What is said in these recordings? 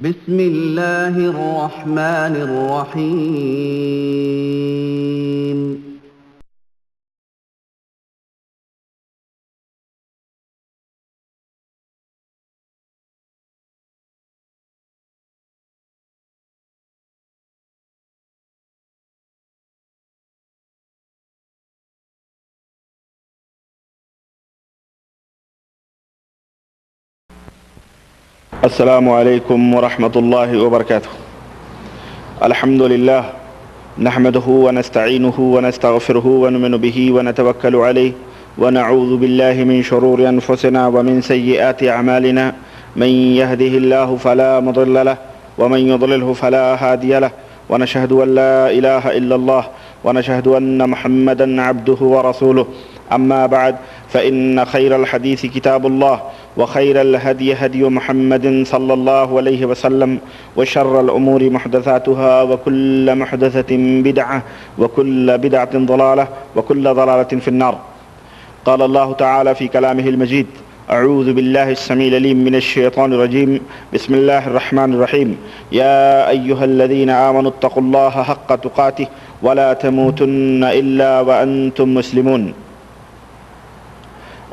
بسم اللہ الرحمن الرحیم السلام علیکم ورحمۃ اللہ وبرکاتہ۔ الحمد للہ نحمده ونستعینه ونستغفره ونؤمن به ونتوکل علیہ ونعوذ باللہ من شرور انفسنا ومن سیئات اعمالنا من يهده الله فلا مضل له ومن يضلله فلا هادي له ونشهد ان لا اله الا الله ونشهد ان محمدا عبده ورسوله اما بعد فان خير الحديث كتاب الله وخير الهدي هدي محمد صلى الله عليه وسلم وشر الأمور محدثاتها وكل محدثة بدعة وكل بدعة ضلالة وكل ضلالة في النار. قال الله تعالى في كلامه المجيد: أعوذ بالله السميع العليم من الشيطان الرجيم. بسم الله الرحمن الرحيم. يا أيها الذين آمنوا اتقوا الله حق تقاته ولا تموتن إلا وأنتم مسلمون.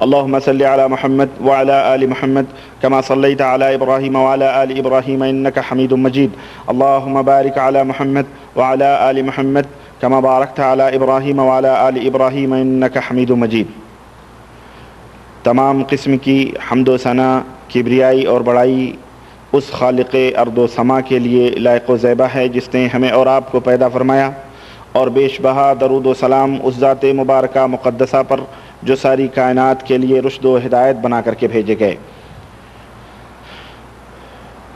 اللهم صل على محمد وعلى آل محمد كما صليت على إبراهيم وعلى آل إبراهيم إنك حميد مجيد. اللهم بارك على محمد وعلى آل محمد كما باركت على إبراهيم وعلى آل إبراهيم إنك حميد مجيد. تمام قسم کی حمد و ثنا، کبریائی اور بڑائی اس خالق ارض و سما کے لیے لائق و زیبہ ہے جس نے ہمیں اور آپ کو پیدا فرمایا، اور بیش بہا درود و سلام اس ذات مبارکہ مقدسہ پر جو ساری کائنات کے لیے رشد و ہدایت بنا کر کے بھیجے گئے۔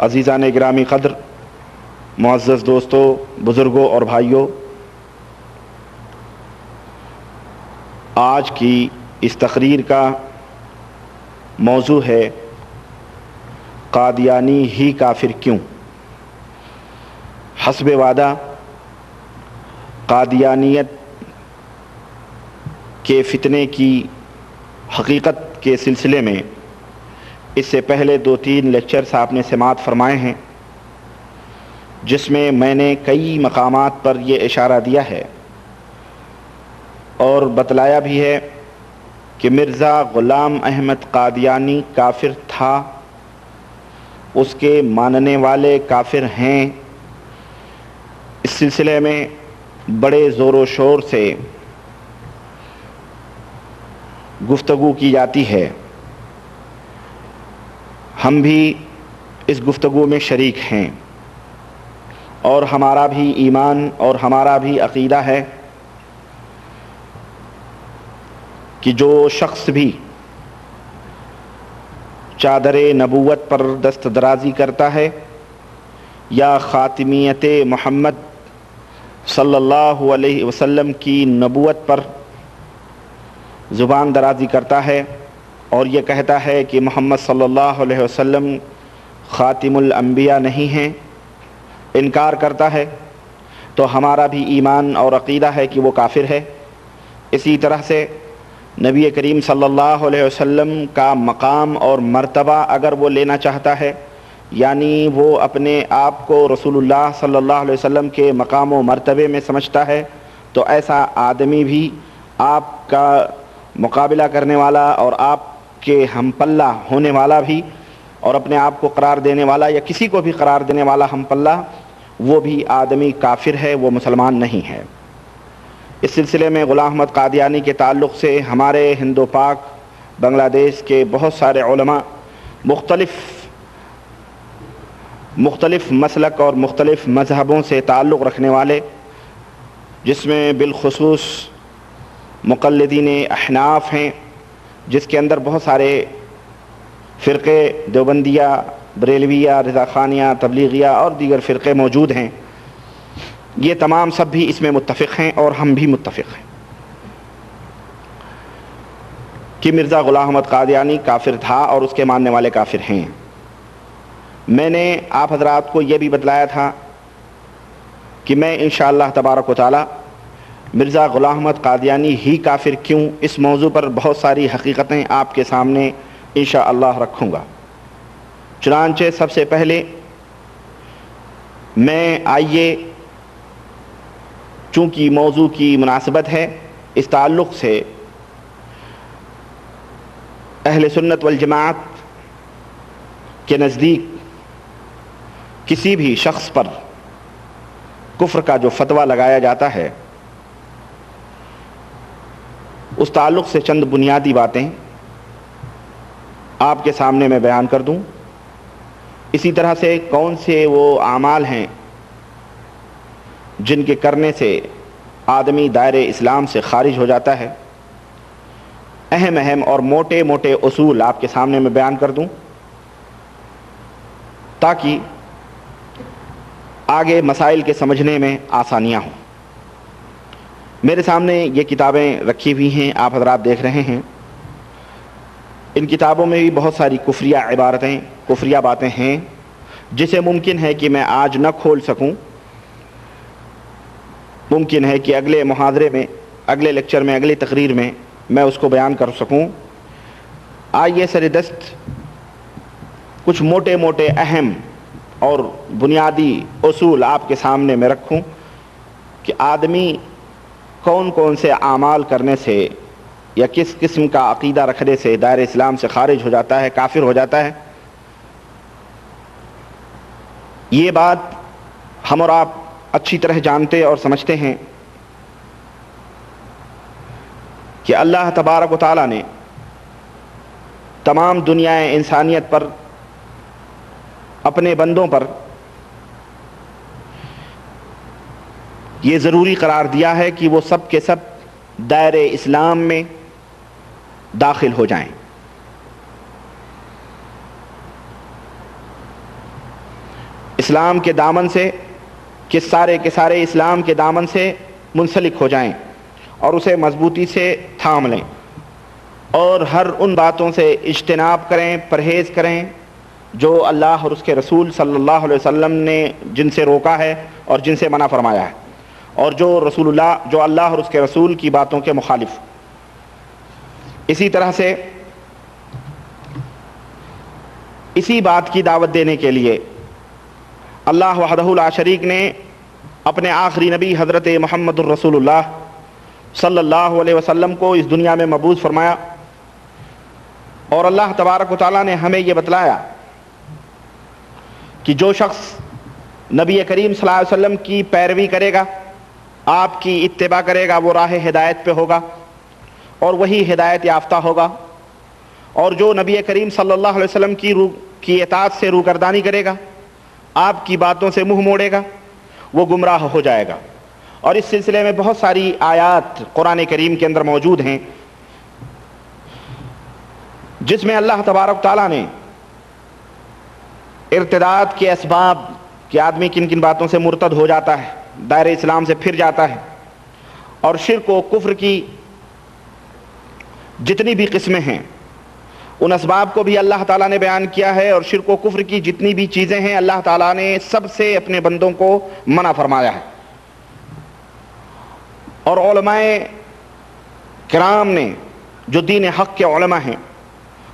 عزیزان گرامی قدر، معزز دوستوں، بزرگوں اور بھائیوں، آج کی اس تقریر کا موضوع ہے قادیانی ہی کافر کیوں؟ حسب وعدہ قادیانیت کے فتنے کی حقیقت کے سلسلے میں اس سے پہلے 2-3 لیکچرز آپ نے سماعت فرمائے ہیں، جس میں میں نے کئی مقامات پر یہ اشارہ دیا ہے اور بتلایا بھی ہے کہ مرزا غلام احمد قادیانی کافر تھا، اس کے ماننے والے کافر ہیں۔ اس سلسلے میں بڑے زور و شور سے گفتگو کی جاتی ہے، ہم بھی اس گفتگو میں شریک ہیں، اور ہمارا بھی ایمان اور ہمارا بھی عقیدہ ہے کہ جو شخص بھی چادر نبوت پر دست درازی کرتا ہے یا خاتمیت محمد صلی اللہ علیہ وسلم کی نبوت پر زبان درازی کرتا ہے اور یہ کہتا ہے کہ محمد صلی اللہ علیہ وسلم خاتم الانبیاء نہیں ہیں، انکار کرتا ہے، تو ہمارا بھی ایمان اور عقیدہ ہے کہ وہ کافر ہے۔ اسی طرح سے نبی کریم صلی اللہ علیہ وسلم کا مقام اور مرتبہ اگر وہ لینا چاہتا ہے، یعنی وہ اپنے آپ کو رسول اللہ صلی اللہ علیہ وسلم کے مقام و مرتبے میں سمجھتا ہے، تو ایسا آدمی بھی آپ کا مقابلہ کرنے والا اور آپ کے ہم پلہ ہونے والا بھی، اور اپنے آپ کو قرار دینے والا یا کسی کو بھی قرار دینے والا ہم پلہ، وہ بھی آدمی کافر ہے، وہ مسلمان نہیں ہے۔ اس سلسلے میں غلام احمد قادیانی کے تعلق سے ہمارے ہند و پاک بنگلہ دیش کے بہت سارے علماء مختلف مسلک اور مختلف مذہبوں سے تعلق رکھنے والے، جس میں بالخصوص مقلدین احناف ہیں، جس کے اندر بہت سارے فرقے دیوبندیہ، بریلویہ، رضا خانیہ، تبلیغیہ اور دیگر فرقے موجود ہیں، یہ تمام سب بھی اس میں متفق ہیں اور ہم بھی متفق ہیں کہ مرزا غلام احمد قادیانی کافر تھا اور اس کے ماننے والے کافر ہیں۔ میں نے آپ حضرات کو یہ بھی بتلایا تھا کہ میں انشاءاللہ تبارک و تعالی مرزا غلام احمد قادیانی ہی کافر کیوں، اس موضوع پر بہت ساری حقیقتیں آپ کے سامنے انشاءاللہ رکھوں گا۔ چنانچہ سب سے پہلے میں آئیے چونکہ موضوع کی مناسبت ہے اس تعلق سے اہل سنت والجماعت کے نزدیک کسی بھی شخص پر کفر کا جو فتویٰ لگایا جاتا ہے اس تعلق سے چند بنیادی باتیں آپ کے سامنے میں بیان کر دوں. اسی طرح سے کون سے وہ اعمال ہیں جن کے کرنے سے آدمی دائرے اسلام سے خارج ہو جاتا ہے. اہم اور موٹے موٹے اصول آپ کے سامنے میں بیان کر دوں تاکہ آگے مسائل کے سمجھنے میں آسانیاں ہوں. میرے سامنے یہ کتابیں رکھی ہوئی ہیں، آپ حضرات دیکھ رہے ہیں. ان کتابوں میں بھی بہت ساری کفریہ عبارتیں، کفریہ باتیں ہیں جسے ممکن ہے کہ میں آج نہ کھول سکوں. ممکن ہے کہ اگلے محاضرے میں، اگلے لیکچر میں، اگلی تقریر میں میں اس کو بیان کر سکوں. آئیے سر دست کچھ موٹے موٹے اہم اور بنیادی اصول آپ کے سامنے میں رکھوں کہ آدمی کون کون سے اعمال کرنے سے یا کس قسم کا عقیدہ رکھنے سے دائر اسلام سے خارج ہو جاتا ہے، کافر ہو جاتا ہے. یہ بات ہم اور آپ اچھی طرح جانتے اور سمجھتے ہیں کہ اللہ تبارک و تعالیٰ نے تمام دنیا انسانیت پر، اپنے بندوں پر یہ ضروری قرار دیا ہے کہ وہ سب کے سب دائرہ اسلام میں داخل ہو جائیں. اسلام کے دامن سے کہ سارے کے سارے اسلام کے دامن سے منسلک ہو جائیں اور اسے مضبوطی سے تھام لیں اور ہر ان باتوں سے اجتناب کریں، پرہیز کریں جو اللہ اور اس کے رسول صلی اللہ علیہ وسلم نے جن سے روکا ہے اور جن سے منع فرمایا ہے، اور جو اللہ اور اس کے رسول کی باتوں کے مخالف. اسی طرح سے اسی بات کی دعوت دینے کے لیے اللہ وحدہ لا شریک نے اپنے آخری نبی حضرت محمد الرسول اللہ صلی اللہ علیہ وسلم کو اس دنیا میں مبعوث فرمایا. اور اللہ تبارک و تعالیٰ نے ہمیں یہ بتلایا کہ جو شخص نبی کریم صلی اللہ علیہ وسلم کی پیروی کرے گا، آپ کی اتباع کرے گا، وہ راہ ہدایت پہ ہوگا اور وہی ہدایت یافتہ ہوگا. اور جو نبی کریم صلی اللہ علیہ وسلم کی اطاعت سے روگردانی کرے گا، آپ کی باتوں سے منہ موڑے گا، وہ گمراہ ہو جائے گا. اور اس سلسلے میں بہت ساری آیات قرآن کریم کے اندر موجود ہیں جس میں اللہ تبارک تعالیٰ نے ارتداد کے اسباب کہ آدمی کن کن باتوں سے مرتد ہو جاتا ہے، دائرہ اسلام سے پھر جاتا ہے، اور شرک و کفر کی جتنی بھی قسمیں ہیں ان اسباب کو بھی اللہ تعالیٰ نے بیان کیا ہے. اور شرک و کفر کی جتنی بھی چیزیں ہیں اللہ تعالیٰ نے سب سے اپنے بندوں کو منع فرمایا ہے. اور علماء کرام نے جو دین حق کے علماء ہیں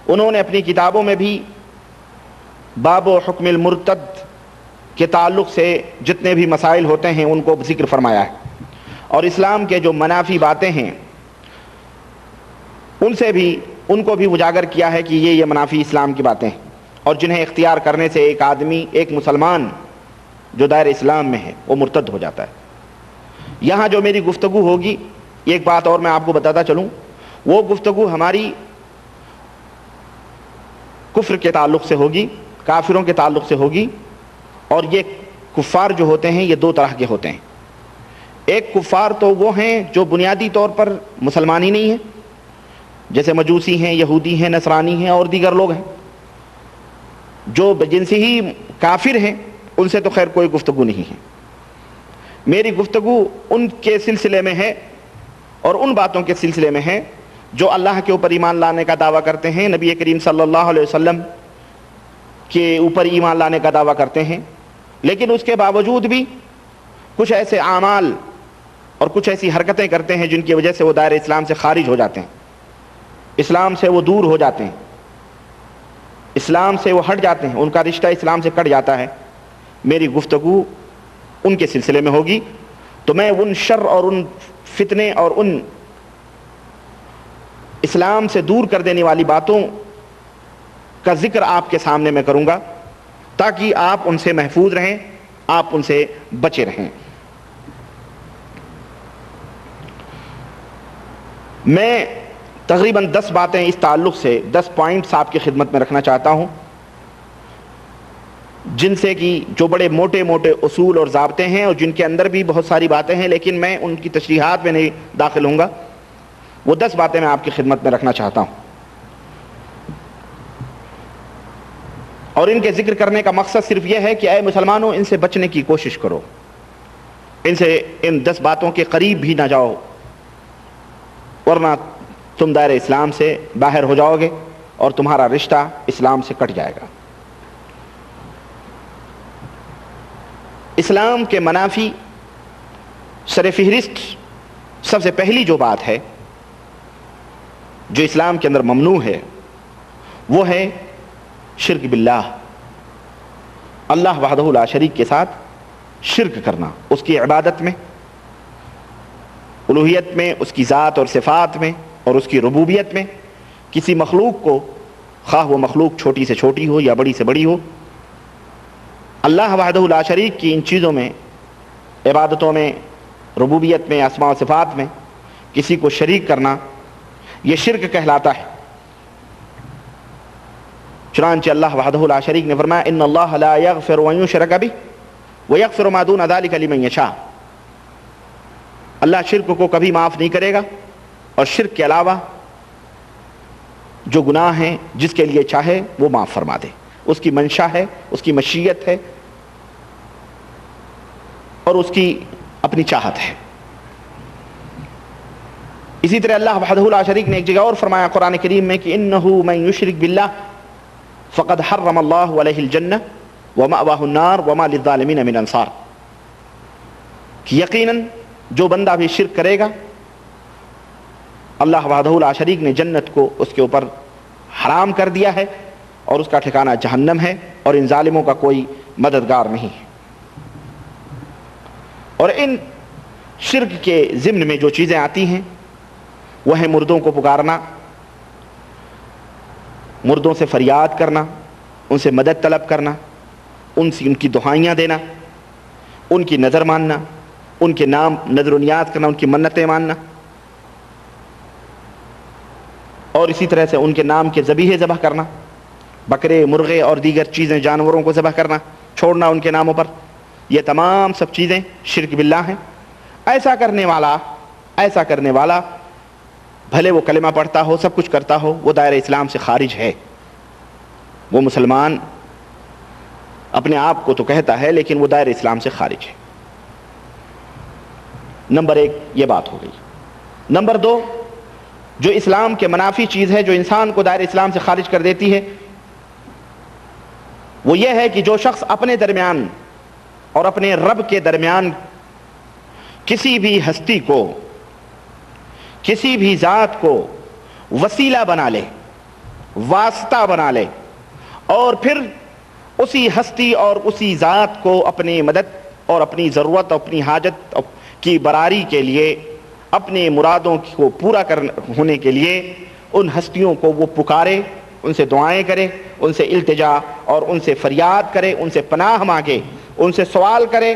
انہوں نے اپنی کتابوں میں بھی باب و حکم المرتد کے تعلق سے جتنے بھی مسائل ہوتے ہیں ان کو ذکر فرمایا ہے. اور اسلام کے جو منافی باتیں ہیں ان کو بھی اجاگر کیا ہے کہ یہ منافی اسلام کی باتیں ہیں اور جنہیں اختیار کرنے سے ایک آدمی، ایک مسلمان جو دائرہ اسلام میں ہے وہ مرتد ہو جاتا ہے. یہاں جو میری گفتگو ہوگی، ایک بات اور میں آپ کو بتاتا چلوں، وہ گفتگو ہماری کفر کے تعلق سے ہوگی، کافروں کے تعلق سے ہوگی. اور یہ کفار جو ہوتے ہیں یہ دو طرح کے ہوتے ہیں. ایک کفار تو وہ ہیں جو بنیادی طور پر مسلمان ہی نہیں ہیں، جیسے مجوسی ہیں، یہودی ہیں، نصرانی ہیں اور دیگر لوگ ہیں جو جن سے ہی کافر ہیں. ان سے تو خیر کوئی گفتگو نہیں ہے. میری گفتگو ان کے سلسلے میں ہے اور ان باتوں کے سلسلے میں ہے جو اللہ کے اوپر ایمان لانے کا دعویٰ کرتے ہیں، نبی کریم صلی اللہ علیہ وسلم کے اوپر ایمان لانے کا دعویٰ کرتے ہیں، لیکن اس کے باوجود بھی کچھ ایسے اعمال اور کچھ ایسی حرکتیں کرتے ہیں جن کی وجہ سے وہ دائرہ اسلام سے خارج ہو جاتے ہیں، اسلام سے وہ دور ہو جاتے ہیں، اسلام سے وہ ہٹ جاتے ہیں، ان کا رشتہ اسلام سے کٹ جاتا ہے. میری گفتگو ان کے سلسلے میں ہوگی، تو میں ان شر اور ان فتنے اور ان اسلام سے دور کر دینے والی باتوں کا ذکر آپ کے سامنے میں کروں گا تاکہ آپ ان سے محفوظ رہیں، آپ ان سے بچے رہیں۔ میں تقریباً 10 باتیں اس تعلق سے، 10 پوائنٹس آپ کی خدمت میں رکھنا چاہتا ہوں، جن سے کہ جو بڑے موٹے موٹے اصول اور ضابطے ہیں اور جن کے اندر بھی بہت ساری باتیں ہیں، لیکن میں ان کی تشریحات میں نہیں داخل ہوں گا۔ وہ 10 باتیں میں آپ کی خدمت میں رکھنا چاہتا ہوں، اور ان کے ذکر کرنے کا مقصد صرف یہ ہے کہ اے مسلمانوں، ان سے بچنے کی کوشش کرو، ان 10 باتوں کے قریب بھی نہ جاؤ، ورنہ تم دائرہ اسلام سے باہر ہو جاؤ گے اور تمہارا رشتہ اسلام سے کٹ جائے گا۔ اسلام کے منافی سر فہرست سب سے پہلی جو بات ہے جو اسلام کے اندر ممنوع ہے وہ ہے شرک باللہ، اللہ وحدہ لا شریک کے ساتھ شرک کرنا، اس کی عبادت میں، الوہیت میں، اس کی ذات اور صفات میں اور اس کی ربوبیت میں کسی مخلوق کو، خواہ وہ مخلوق چھوٹی سے چھوٹی ہو یا بڑی سے بڑی ہو، اللہ وحدہ لا شریک کی ان چیزوں میں، عبادتوں میں، ربوبیت میں، اسماء و صفات میں کسی کو شریک کرنا، یہ شرک کہلاتا ہے۔ چنانچہ اللہ وحدہ لا شریک نے فرمایا ان اللہ لا یغفر ان یشرک بہ ویغفر ما دون ذلک لمن یشاء، اللہ شرک کو کبھی معاف نہیں کرے گا اور شرک کے علاوہ جو گناہ ہیں جس کے لیے چاہے وہ معاف فرما دے، اس کی منشا ہے، اس کی مشیت ہے اور اس کی اپنی چاہت ہے۔ اسی طرح اللہ وحدہ لا شریک نے ایک جگہ اور فرمایا قرآن کریم میں کہ انہ من یشرک باللہ فقد حرم اللہ علیہ الجنہ ومأواہ النار وما للظالمین من انصار، کہ یقیناً جو بندہ بھی شرک کرے گا اللہ وحدہ لا شریک نے جنت کو اس کے اوپر حرام کر دیا ہے اور اس کا ٹھکانہ جہنم ہے اور ان ظالموں کا کوئی مددگار نہیں ہے۔ اور ان شرک کے ضمن میں جو چیزیں آتی ہیں وہ ہے مردوں کو پکارنا، مردوں سے فریاد کرنا، ان سے مدد طلب کرنا، ان کی دعائیاں دینا، ان کی نظر ماننا، ان کے نام نظر و نیاز کرنا، ان کی منتیں ماننا، اور اسی طرح سے ان کے نام کے ذبیحے ذبح کرنا، بکرے، مرغے اور دیگر چیزیں، جانوروں کو ذبح کرنا، چھوڑنا ان کے ناموں پر، یہ تمام سب چیزیں شرک باللہ ہیں۔ ایسا کرنے والا بھلے وہ کلمہ پڑھتا ہو، سب کچھ کرتا ہو، وہ دائرہ اسلام سے خارج ہے، وہ مسلمان اپنے آپ کو تو کہتا ہے لیکن وہ دائرہ اسلام سے خارج ہے۔ نمبر 1 یہ بات ہو گئی۔ نمبر 2 جو اسلام کے منافی چیز ہے جو انسان کو دائرہ اسلام سے خارج کر دیتی ہے وہ یہ ہے کہ جو شخص اپنے درمیان اور اپنے رب کے درمیان کسی بھی ہستی کو، کسی بھی ذات کو وسیلہ بنا لے، واسطہ بنا لے، اور پھر اسی ہستی اور اسی ذات کو اپنی مدد اور اپنی ضرورت، اپنی حاجت کی براری کے لیے، اپنے مرادوں کو پورا ہونے کے لیے ان ہستیوں کو وہ پکارے، ان سے دعائیں کرے، ان سے التجا اور ان سے فریاد کرے، ان سے پناہ مانگے، ان سے سوال کرے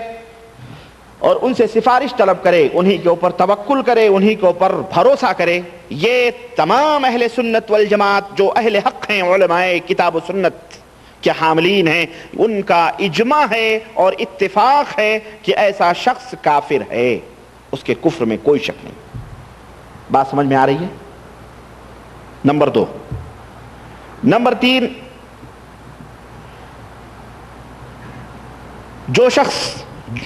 اور ان سے سفارش طلب کرے، انہی کے اوپر توکل کرے، انہی کے اوپر بھروسہ کرے، یہ تمام اہل سنت والجماعت جو اہل حق ہیں، علماء کتاب و سنت کے حاملین ہیں، ان کا اجماع ہے اور اتفاق ہے کہ ایسا شخص کافر ہے، اس کے کفر میں کوئی شک نہیں۔ بات سمجھ میں آ رہی ہے؟ نمبر 2۔ نمبر 3 جو شخص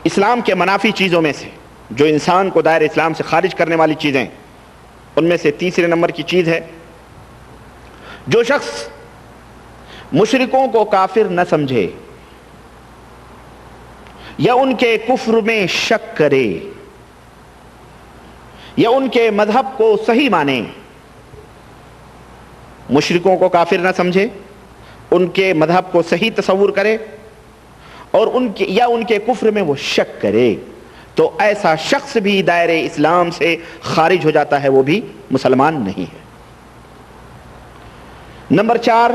اسلام کے منافی چیزوں میں سے، جو انسان کو دائرہ اسلام سے خارج کرنے والی چیزیں، ان میں سے تیسرے نمبر کی چیز ہے جو شخص مشرکوں کو کافر نہ سمجھے یا ان کے کفر میں شک کرے یا ان کے مذہب کو صحیح مانے، مشرکوں کو کافر نہ سمجھے، ان کے مذہب کو صحیح تصور کرے اور ان کے کفر میں وہ شک کرے تو ایسا شخص بھی دائرے اسلام سے خارج ہو جاتا ہے، وہ بھی مسلمان نہیں ہے۔ نمبر 4،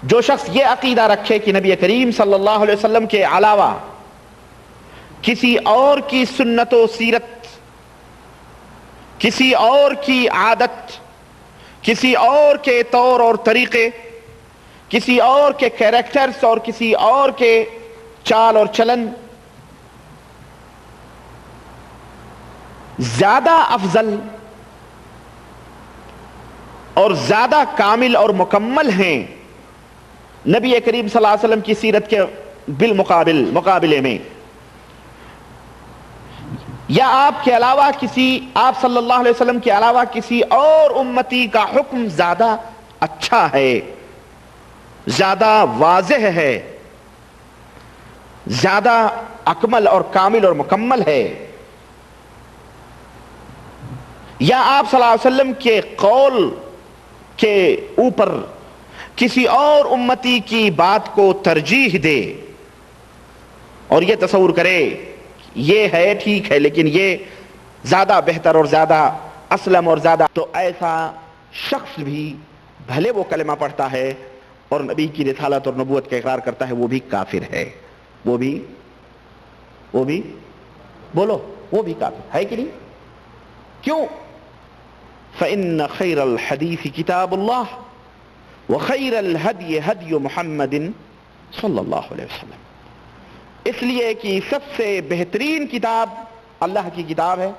جو شخص یہ عقیدہ رکھے کہ نبی کریم صلی اللہ علیہ وسلم کے علاوہ کسی اور کی سنت و سیرت، کسی اور کی عادت، کسی اور کے طور اور طریقے، کسی اور کے کیریکٹرز اور کسی اور کے چال اور چلن زیادہ افضل اور زیادہ کامل اور مکمل ہیں نبی کریم صلی اللہ علیہ وسلم کی سیرت کے مقابلے میں، یا آپ کے علاوہ آپ صلی اللہ علیہ وسلم کے علاوہ کسی اور امتی کا حکم زیادہ اچھا ہے، زیادہ واضح ہے، زیادہ اکمل اور کامل اور مکمل ہے، یا آپ صلی اللہ علیہ وسلم کے قول کے اوپر کسی اور امتی کی بات کو ترجیح دے اور یہ تصور کرے یہ ہے ٹھیک ہے لیکن یہ زیادہ بہتر اور زیادہ اسلم اور زیادہ، تو ایسا شخص بھی بھلے وہ کلمہ پڑھتا ہے اور نبی کی رسالت اور نبوت کا اقرار کرتا ہے، وہ بھی کافر ہے، وہ بھی بولو وہ بھی کافر ہے کہ نہیں؟ کیوں؟ فإن خیر الحدیث کتاب اللہ وخیر الہدی ہدی محمد صلی اللہ علیہ وسلم، اس لیے کہ سب سے بہترین کتاب اللہ کی کتاب ہے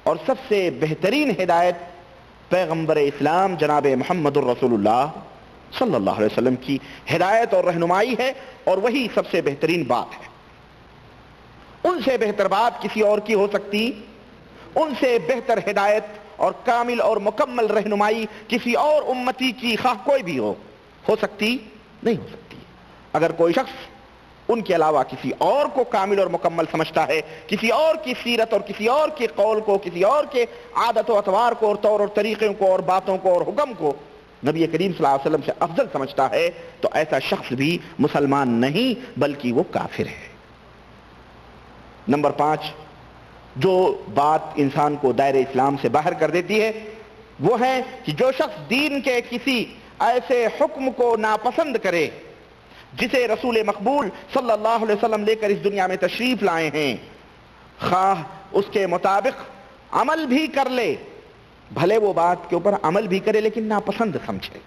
اور سب سے بہترین ہدایت پیغمبر اسلام جناب محمد الرسول اللہ صلی اللہ علیہ وسلم کی ہدایت اور رہنمائی ہے، اور وہی سب سے بہترین بات ہے۔ ان سے بہتر بات کسی اور کی ہو سکتی، ان سے بہتر ہدایت اور کامل اور مکمل رہنمائی کسی اور امتی کی خواہ کوئی بھی ہو سکتی نہیں ہو سکتی۔ اگر کوئی شخص ان کے علاوہ کسی اور کو کامل اور مکمل سمجھتا ہے، کسی اور کی سیرت اور کسی اور کے قول کو، کسی اور کے عادت و اطوار کو اور طور اور طریقوں کو اور باتوں کو اور حکم کو نبی کریم صلی اللہ علیہ وسلم سے افضل سمجھتا ہے، تو ایسا شخص بھی مسلمان نہیں بلکہ وہ کافر ہے۔ نمبر 5، جو بات انسان کو دائرے اسلام سے باہر کر دیتی ہے وہ ہے کہ جو شخص دین کے کسی ایسے حکم کو ناپسند کرے جسے رسول مقبول صلی اللہ علیہ وسلم لے کر اس دنیا میں تشریف لائے ہیں، خواہ اس کے مطابق عمل بھی کر لے، بھلے وہ بات کے اوپر عمل بھی کرے لیکن ناپسند سمجھے،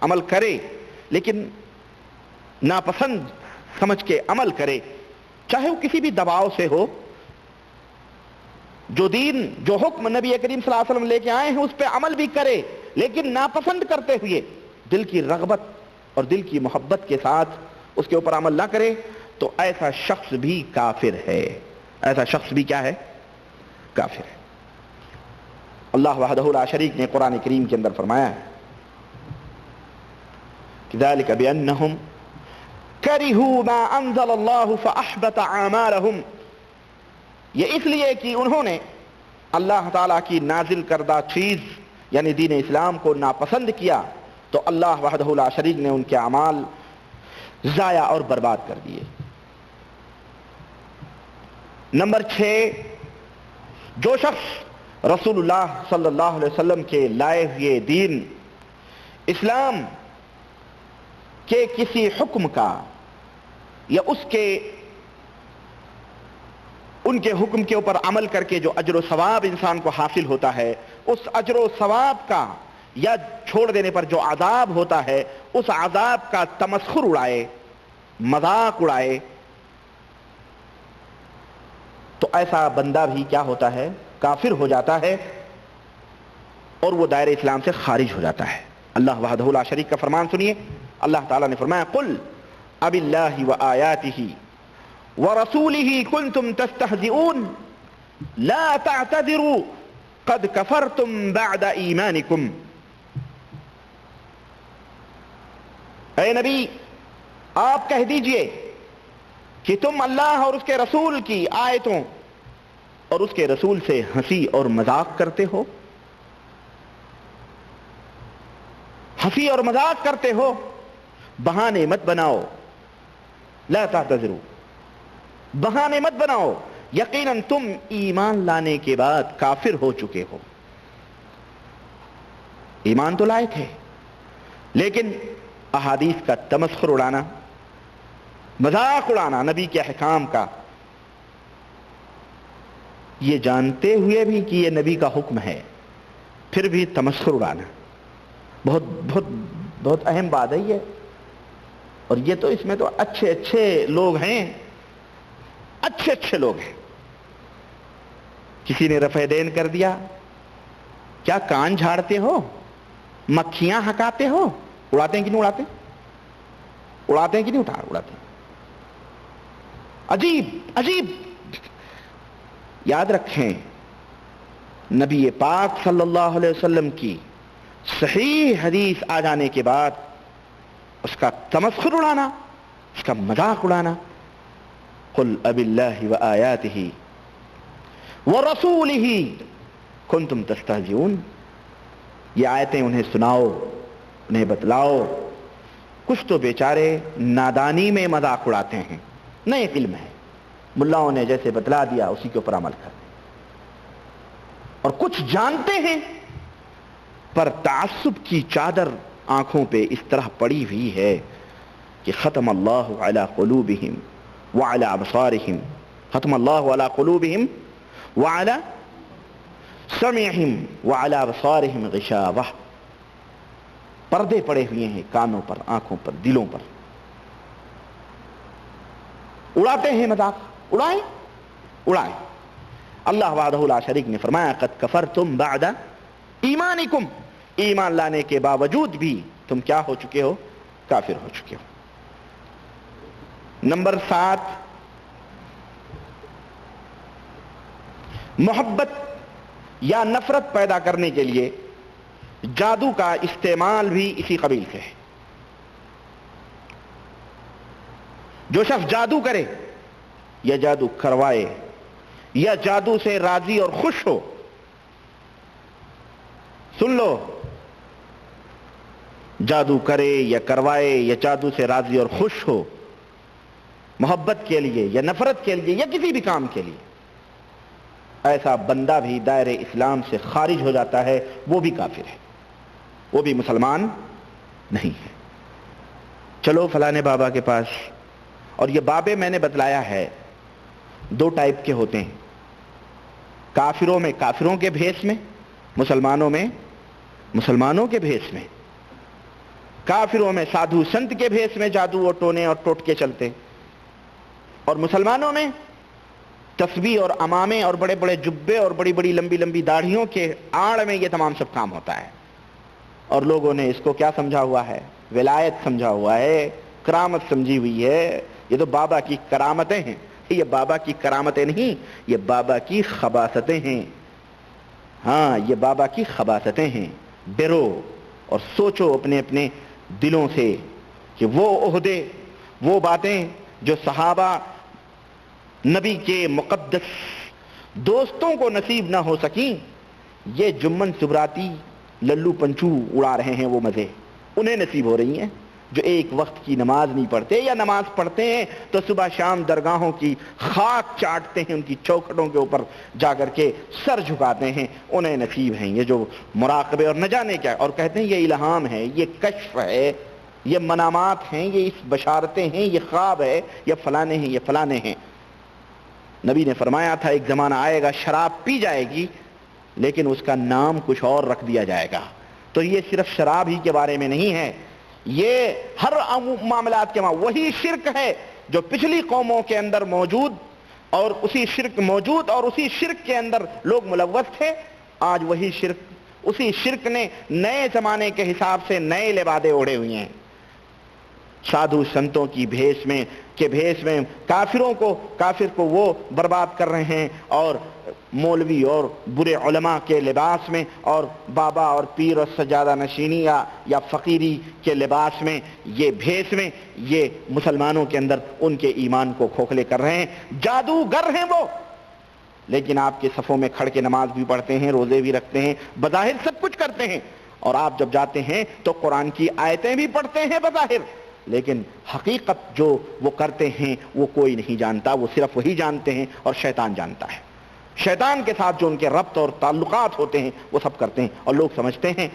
عمل کرے لیکن ناپسند سمجھ کے عمل کرے، چاہے وہ کسی بھی دباؤ سے ہو، جو دین جو حکم نبی کریم صلی اللہ علیہ وسلم لے کے آئے ہیں اس پہ عمل بھی کرے لیکن ناپسند کرتے ہوئے دل کی رغبت اور دل کی محبت کے ساتھ اس کے اوپر عمل نہ کرے، تو ایسا شخص بھی کافر ہے۔ ایسا شخص بھی کیا ہے؟ کافر ہے۔ اللہ وحدہ لا شریک نے قرآن کریم کے اندر فرمایا ہے ذالک بأنہم کرہوا ما انزل اللہ فاحبط اعمالہم، یہ اس لیے کہ انہوں نے اللہ تعالیٰ کی نازل کردہ چیز یعنی دین اسلام کو ناپسند کیا تو اللہ وحدہ لا شریک نے ان کے اعمال ضائع اور برباد کر دیے۔ نمبر 6، جو شخص رسول اللہ صلی اللہ علیہ وسلم کے لائے ہوئے دین اسلام کے کسی حکم کا یا ان کے حکم کے اوپر عمل کر کے جو اجر و ثواب انسان کو حاصل ہوتا ہے، اس اجر و ثواب کا یا چھوڑ دینے پر جو عذاب ہوتا ہے اس عذاب کا تمسخر اڑائے، مذاق اڑائے، تو ایسا بندہ بھی کیا ہوتا ہے؟ کافر ہو جاتا ہے اور وہ دائرہ اسلام سے خارج ہو جاتا ہے۔ اللہ وحدہ لا شریک کا فرمان سنیے، اللہ تعالیٰ نے فرمایا قل اب اللہ وآیاتہ ورسولہ کنتم تستہزئون لا تعتذروا قد کفرتم بعد ایمانکم۔ اے نبی آپ کہہ دیجئے کہ تم اللہ اور اس کے رسول کی آیتوں اور اس کے رسول سے ہنسی اور مذاق کرتے ہو، ہنسی اور مذاق کرتے ہو، بہانے مت بناؤ، لا تعتذروا، بہانے مت بناؤ، یقیناً تم ایمان لانے کے بعد کافر ہو چکے ہو۔ ایمان تو لائے تھے، لیکن احادیث کا تمسخر اڑانا، مذاق اڑانا نبی کے احکام کا، یہ جانتے ہوئے بھی کہ یہ نبی کا حکم ہے، پھر بھی تمسخر اڑانا بہت بہت بہت اہم بات ہے یہ۔ اور یہ تو اس میں تو اچھے اچھے لوگ ہیں، اچھے اچھے لوگ ہیں۔ کسی نے رفع دین کر دیا، کیا کان جھاڑتے ہو، مکھیاں ہکاتے ہو، اڑاتے ہیں کہ نہیں اڑاتے؟ اڑاتے ہیں کہ نہیں اڑاتے؟ عجیب عجیب۔ یاد رکھیں، نبی پاک صلی اللہ علیہ وسلم کی صحیح حدیث آ جانے کے بعد اس کا تمسخر اڑانا، اس کا مذاق اڑانا، قل اب اللہ وآیاتہ ورسولہ کنتم تستہزئون، یہ آیتیں انہیں سناؤ، انہیں بتلاؤ۔ کچھ تو بیچارے نادانی میں مذاق اڑاتے ہیں، نئے علم ہے، ملاؤں نے جیسے بتلا دیا اسی کے اوپر عمل کرتے، اور کچھ جانتے ہیں پر تعصب کی چادر آنکھوں پہ اس طرح پڑی ہوئی ہے کہ ختم اللہ علی قلوبہم وعلی ابصارہم، ختم اللہ علی قلوبہم وعلی سمعہم وعلی ابصارہم غشاوہ، پردے پڑے ہوئے ہیں کانوں پر، آنکھوں پر، دلوں پر۔ اڑاتے ہیں مذاق، اڑائیں اڑائیں۔ اللہ وحدہ لا شریک نے فرمایا قد کفرتم بعد ایمانکم، ایمان لانے کے باوجود بھی تم کیا ہو چکے ہو؟ کافر ہو چکے ہو۔ نمبر 7، محبت یا نفرت پیدا کرنے کے لیے جادو کا استعمال بھی اسی قبیل سے ہے۔ جو شخص جادو کرے یا جادو کروائے یا جادو سے راضی اور خوش ہو، سن لو، جادو کرے یا کروائے یا جادو سے راضی اور خوش ہو، محبت کے لیے یا نفرت کے لیے یا کسی بھی کام کے لیے، ایسا بندہ بھی دائرے اسلام سے خارج ہو جاتا ہے، وہ بھی کافر ہے، وہ بھی مسلمان نہیں ہے۔ چلو فلانے بابا کے پاس، اور یہ بابے میں نے بتلایا ہے 2 ٹائپ کے ہوتے ہیں، کافروں میں کافروں کے بھیس میں، مسلمانوں میں مسلمانوں کے بھیس میں۔ کافروں میں سادھو سنت کے بھیس میں جادو اور ٹونے اور ٹوٹکے چلتے، اور مسلمانوں میں تسبیح اور امامے اور بڑے بڑے جبے اور بڑی بڑی لمبی لمبی داڑھیوں کے آڑ میں یہ تمام سب کام ہوتا ہے۔ اور لوگوں نے اس کو کیا سمجھا ہوا ہے؟ ولایت سمجھا ہوا ہے، کرامت سمجھی ہوئی ہے۔ یہ تو بابا کی کرامتیں ہیں، یہ بابا کی کرامتیں نہیں، یہ بابا کی خباثتیں ہیں۔ ہاں، یہ بابا کی خباثتیں ہیں۔ ڈرو اور سوچو اپنے اپنے دلوں سے کہ وہ عہدے، وہ باتیں جو صحابہ نبی کے مقدس دوستوں کو نصیب نہ ہو سکیں، یہ جمن سبراتی للو پنچو اڑا رہے ہیں، وہ مزے انہیں نصیب ہو رہی ہیں جو ایک وقت کی نماز نہیں پڑھتے، یا نماز پڑھتے ہیں تو صبح شام درگاہوں کی خاک چاٹتے ہیں، ان کی چوکھٹوں کے اوپر جا کر کے سر جھکاتے ہیں، انہیں نصیب ہیں یہ جو مراقبے اور نہ جانے کیا، اور کہتے ہیں یہ الہام ہے، یہ کشف ہے، یہ منامات ہیں، یہ اس بشارتیں ہیں، یہ خواب ہے، یہ فلانے ہیں، یہ فلانے ہیں۔ نبی نے فرمایا تھا ایک زمانہ آئے گا شراب پی جائے گی لیکن اس کا نام کچھ اور رکھ دیا جائے گا۔ تو یہ صرف شراب ہی کے بارے میں نہیں ہے، یہ ہر معاملات کے وہی شرک ہے جو پچھلی قوموں کے اندر موجود اور اسی شرک کے اندر لوگ ملوث تھے۔ آج وہی شرک، اسی شرک نے نئے زمانے کے حساب سے نئے لبادے اوڑھے ہوئے ہیں۔ سادھو سنتوں کی بھیس میں کافر کو وہ برباد کر رہے ہیں، اور مولوی اور برے علماء کے لباس میں، اور بابا اور پیر اور سجادہ نشینی یا فقیری کے لباس میں، یہ بھیس میں، یہ مسلمانوں کے اندر ان کے ایمان کو کھوکھلے کر رہے ہیں۔ جادوگر ہیں وہ، لیکن آپ کے صفوں میں کھڑ کے نماز بھی پڑھتے ہیں، روزے بھی رکھتے ہیں، بظاہر سب کچھ کرتے ہیں، اور آپ جب جاتے ہیں تو قرآن کی آیتیں بھی پڑھتے ہیں بظاہر، لیکن حقیقت جو وہ کرتے ہیں وہ کوئی نہیں جانتا، وہ صرف وہی جانتے ہیں اور شیطان جانتا ہے۔ شیطان کے ساتھ جو ان کے ربط اور تعلقات ہوتے ہیں وہ سب کرتے ہیں، اور لوگ سمجھتے ہیں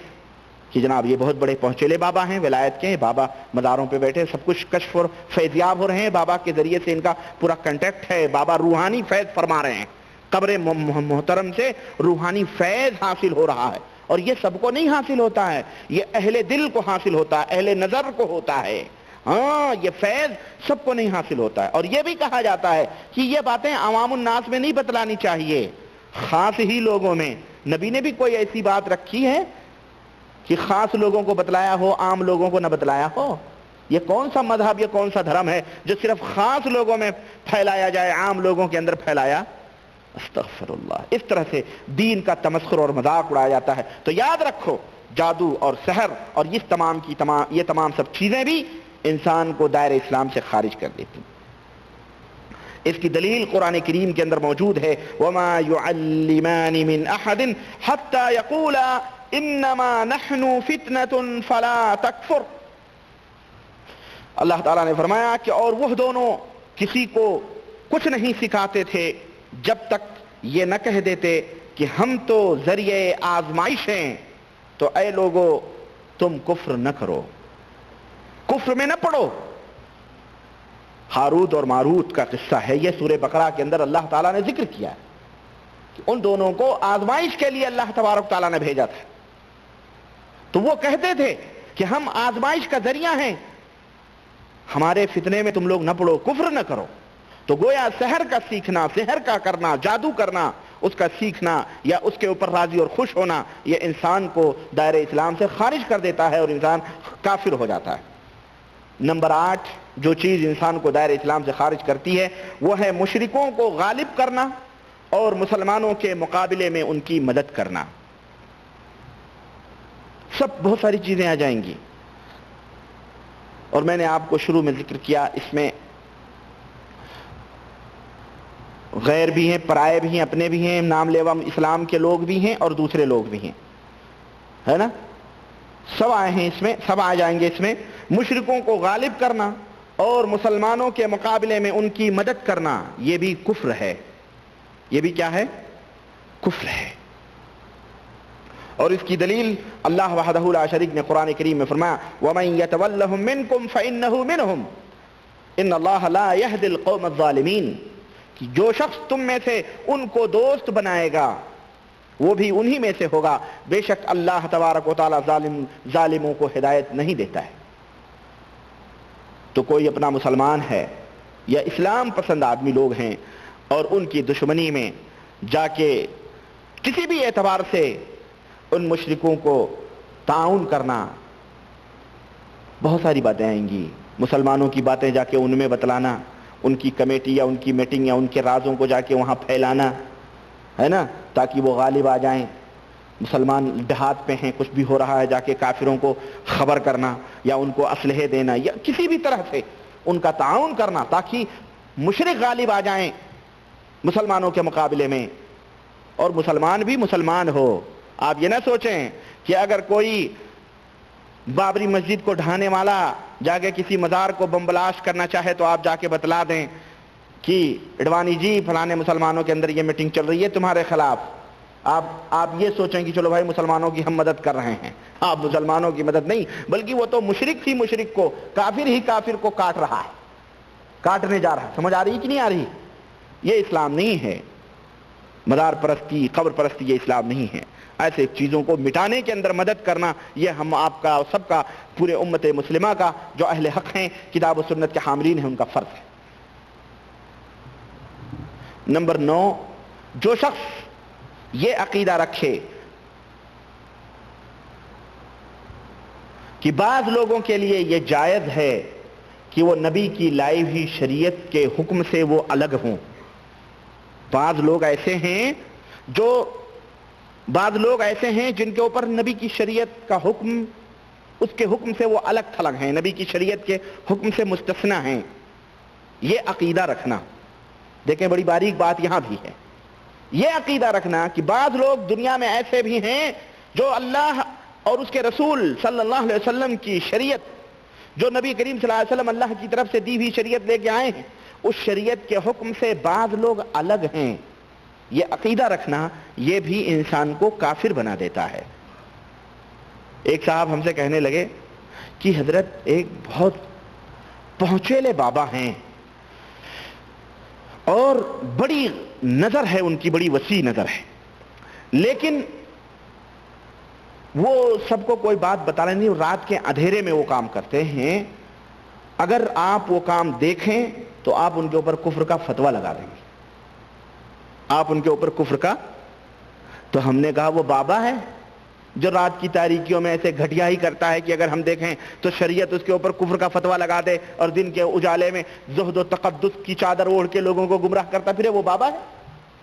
کہ جناب یہ بہت بڑے پہنچیلے بابا ہیں، ولایت کے بابا، مزاروں پہ بیٹھے سب کچھ کشف اور فیضیاب ہو رہے ہیں، بابا کے ذریعے سے ان کا پورا کنٹیکٹ ہے، بابا روحانی فیض فرما رہے ہیں، قبر محترم سے روحانی فیض حاصل ہو رہا ہے۔ اور یہ سب کو نہیں حاصل ہوتا ہے، یہ اہل دل کو حاصل ہوتا ہے، اہل نظر کو ہوتا ہے۔ ہاں، یہ فیض سب کو نہیں حاصل ہوتا ہے۔ اور یہ بھی کہا جاتا ہے کہ یہ باتیں عوام الناس میں نہیں بتلانی چاہیے، خاص ہی لوگوں میں۔ نبی نے بھی کوئی ایسی بات رکھی ہے کہ خاص لوگوں کو بتلایا ہو، عام لوگوں کو نہ بتلایا ہو؟ یہ کون سا مذہب، یہ کون سا دھرم ہے جو صرف خاص لوگوں میں پھیلایا جائے، عام لوگوں کے اندر پھیلایا؟ استغفر اللہ۔ اس طرح سے دین کا تمسخر اور مذاق اڑایا جاتا ہے۔ تو یاد رکھو، جادو اور سحر اور یہ تمام سب چیزیں بھی انسان کو دائرہ اسلام سے خارج کر دیتی ہیں۔ اس کی دلیل قرآن کریم کے اندر موجود ہے، وَمَا يُعَلِّمَانِ مِنْ أَحَدٍ حَتَّى يَقُولَا إِنَّمَا نَحْنُ فِتْنَةٌ فَلَا تَكْفُرْ۔ اللہ تعالیٰ نے فرمایا کہ اور وہ دونوں کسی کو کچھ نہیں سکھاتے تھے جب تک یہ نہ کہہ دیتے کہ ہم تو ذریعہ آزمائش ہیں، تو اے لوگو تم کفر نہ کرو، کفر میں نہ پڑو۔ ہاروت اور ماروت کا قصہ ہے، یہ سورہ بقرہ کے اندر اللہ تعالیٰ نے ذکر کیا ہے کہ ان دونوں کو آزمائش کے لیے اللہ تبارک تعالیٰ نے بھیجا تھا، تو وہ کہتے تھے کہ ہم آزمائش کا ذریعہ ہیں، ہمارے فتنے میں تم لوگ نہ پڑو، کفر نہ کرو۔ تو گویا سحر کا سیکھنا، سحر کا کرنا، جادو کرنا، اس کا سیکھنا یا اس کے اوپر راضی اور خوش ہونا، یہ انسان کو دائرہ اسلام سے خارج کر دیتا ہے اور انسان کافر ہو جاتا ہے۔ نمبر 8 جو چیز انسان کو دائرہ اسلام سے خارج کرتی ہے وہ ہے مشرکوں کو غالب کرنا اور مسلمانوں کے مقابلے میں ان کی مدد کرنا۔ سب بہت ساری چیزیں آ جائیں گی، اور میں نے آپ کو شروع میں ذکر کیا، اس میں غیر بھی ہیں، پرائے بھی ہیں، اپنے بھی ہیں، نام لیوا اسلام کے لوگ بھی ہیں اور دوسرے لوگ بھی ہیں، ہے نا؟ سب آئے ہیں اس میں، سب آ جائیں گے اس میں۔ مشرکوں کو غالب کرنا اور مسلمانوں کے مقابلے میں ان کی مدد کرنا، یہ بھی کفر ہے۔ یہ بھی کیا ہے؟ کفر ہے۔ اور اس کی دلیل اللہ وحدہ لا شریک نے قرآن کریم میں فرمایا، وَمَن يَتَوَلَّهُم مِّنكُمْ فَإِنَّهُ مِنْهُمْ إِنَّ اللَّهَ لَا يَهْدِي الْقَوْمَ الظَّالِمِينَ، کہ جو شخص تم میں سے ان کو دوست بنائے گا وہ بھی انہی میں سے ہوگا، بے شک اللہ تبارک و تعالی ظالموں کو ہدایت نہیں دیتا ہے۔ تو کوئی اپنا مسلمان ہے یا اسلام پسند آدمی لوگ ہیں اور ان کی دشمنی میں جا کے کسی بھی اعتبار سے ان مشرکوں کو تعاون کرنا، بہت ساری باتیں آئیں گی، مسلمانوں کی باتیں جا کے ان میں بتلانا، ان کی کمیٹی یا ان کی میٹنگ یا ان کے رازوں کو جا کے وہاں پھیلانا، ہے نا، تاکہ وہ غالب آ جائیں۔ مسلمان دیہات پہ ہیں، کچھ بھی ہو رہا ہے، جا کے کافروں کو خبر کرنا یا ان کو اسلحے دینا یا کسی بھی طرح سے ان کا تعاون کرنا تاکہ مشرک غالب آ جائیں مسلمانوں کے مقابلے میں، اور مسلمان بھی مسلمان ہو۔ آپ یہ نہ سوچیں کہ اگر کوئی بابری مسجد کو ڈھانے والا جا کے کسی مزار کو بم بلاسٹ کرنا چاہے تو آپ جا کے بتلا دیں کہ اڈوانی جی فلانے مسلمانوں کے اندر یہ میٹنگ چل رہی ہے تمہارے خلاف۔ آپ یہ سوچیں کہ چلو بھائی مسلمانوں کی ہم مدد کر رہے ہیں، آپ مسلمانوں کی مدد نہیں، بلکہ وہ تو مشرک ہی مشرک کو، کافر ہی کافر کو کاٹ رہا ہے، کاٹنے جا رہا ہے۔ سمجھ آ رہی کہ نہیں آ رہی؟ یہ اسلام نہیں ہے، مزار پرستی، قبر پرستی یہ اسلام نہیں ہے۔ ایسے چیزوں کو مٹانے کے اندر مدد کرنا یہ ہم آپ کا سب کا، پورے امت مسلمہ کا، جو اہل حق ہیں، کتاب و سنت کے حاملین ہیں، ان کا فرض ہے۔ نمبر 9 جو شخص یہ عقیدہ رکھے کہ بعض لوگوں کے لیے یہ جائز ہے کہ وہ نبی کی لائی ہوئی شریعت کے حکم سے وہ الگ ہوں۔ بعض لوگ ایسے ہیں جن کے اوپر نبی کی شریعت کا حکم، اس کے حکم سے وہ الگ تھلگ ہیں، نبی کی شریعت کے حکم سے مستثنی ہیں۔ یہ عقیدہ رکھنا، دیکھیں بڑی باریک بات یہاں بھی ہے، یہ عقیدہ رکھنا کہ بعض لوگ دنیا میں ایسے بھی ہیں جو اللہ اور اس کے رسول صلی اللہ علیہ وسلم کی شریعت جو نبی کریم صلی اللہ علیہ وسلم اللہ کی طرف سے دی ہوئی شریعت لے کے آئے ہیں، اس شریعت کے حکم سے بعض لوگ الگ ہیں، یہ عقیدہ رکھنا یہ بھی انسان کو کافر بنا دیتا ہے۔ ایک صاحب ہم سے کہنے لگے کہ حضرت ایک بہت پہنچیلے بابا ہیں اور بڑی نظر ہے ان کی، بڑی وسیع نظر ہے، لیکن وہ سب کو کوئی بات بتا رہے نہیں، رات کے اندھیرے میں وہ کام کرتے ہیں، اگر آپ وہ کام دیکھیں تو آپ ان کے اوپر کفر کا فتویٰ لگا دیں گے، آپ ان کے اوپر کفر کا۔ تو ہم نے کہا وہ بابا ہے جو رات کی تاریکیوں میں ایسے گھٹیا ہی کرتا ہے کہ اگر ہم دیکھیں تو شریعت اس کے اوپر کفر کا فتویٰ لگا دے، اور دن کے اجالے میں زہد و تقدس کی چادر اوڑھ کے لوگوں کو گمراہ کرتا پھرے، وہ بابا ہے؟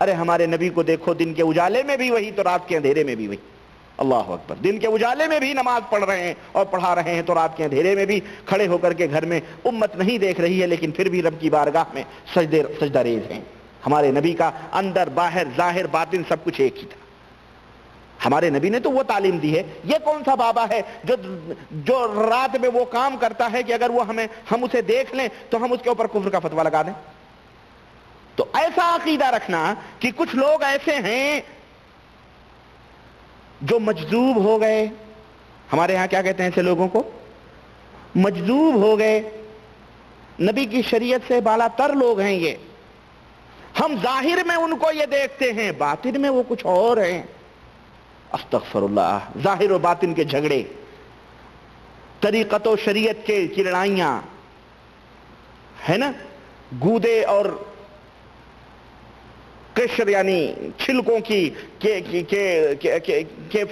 ارے ہمارے نبی کو دیکھو، دن کے اجالے میں بھی وہی تو رات کے اندھیرے میں بھی وہی۔ اللہ اکبر، دن کے اجالے میں بھی نماز پڑھ رہے ہیں اور پڑھا رہے ہیں، تو رات کے اندھیرے میں بھی کھڑے ہو کر کے گھر میں امت نہیں دیکھ رہی ہے لیکن پھر بھی رب کی بارگاہ میں سجدہ ریز ہیں۔ ہمارے نبی کا اندر باہر ظاہر باطن سب کچھ ایک ہی تھا، ہمارے نبی نے تو وہ تعلیم دی ہے۔ یہ کون سا بابا ہے جو رات میں وہ کام کرتا ہے کہ اگر وہ ہم اسے دیکھ لیں تو ہم اس کے اوپر کفر کا فتویٰ لگا دیں؟ تو ایسا عقیدہ رکھنا کہ کچھ لوگ ایسے ہیں جو مجذوب ہو گئے، ہمارے ہاں کیا کہتے ہیں ایسے لوگوں کو؟ مجذوب ہو گئے، نبی کی شریعت سے بالا تر لوگ ہیں یہ، ہم ظاہر میں ان کو یہ دیکھتے ہیں، باطن میں وہ کچھ اور ہیں۔ استغفر اللہ، ظاہر و باطن کے جھگڑے، طریقت و شریعت کی لڑائیاں ہے نا، گودے اور قشر یعنی چھلکوں کے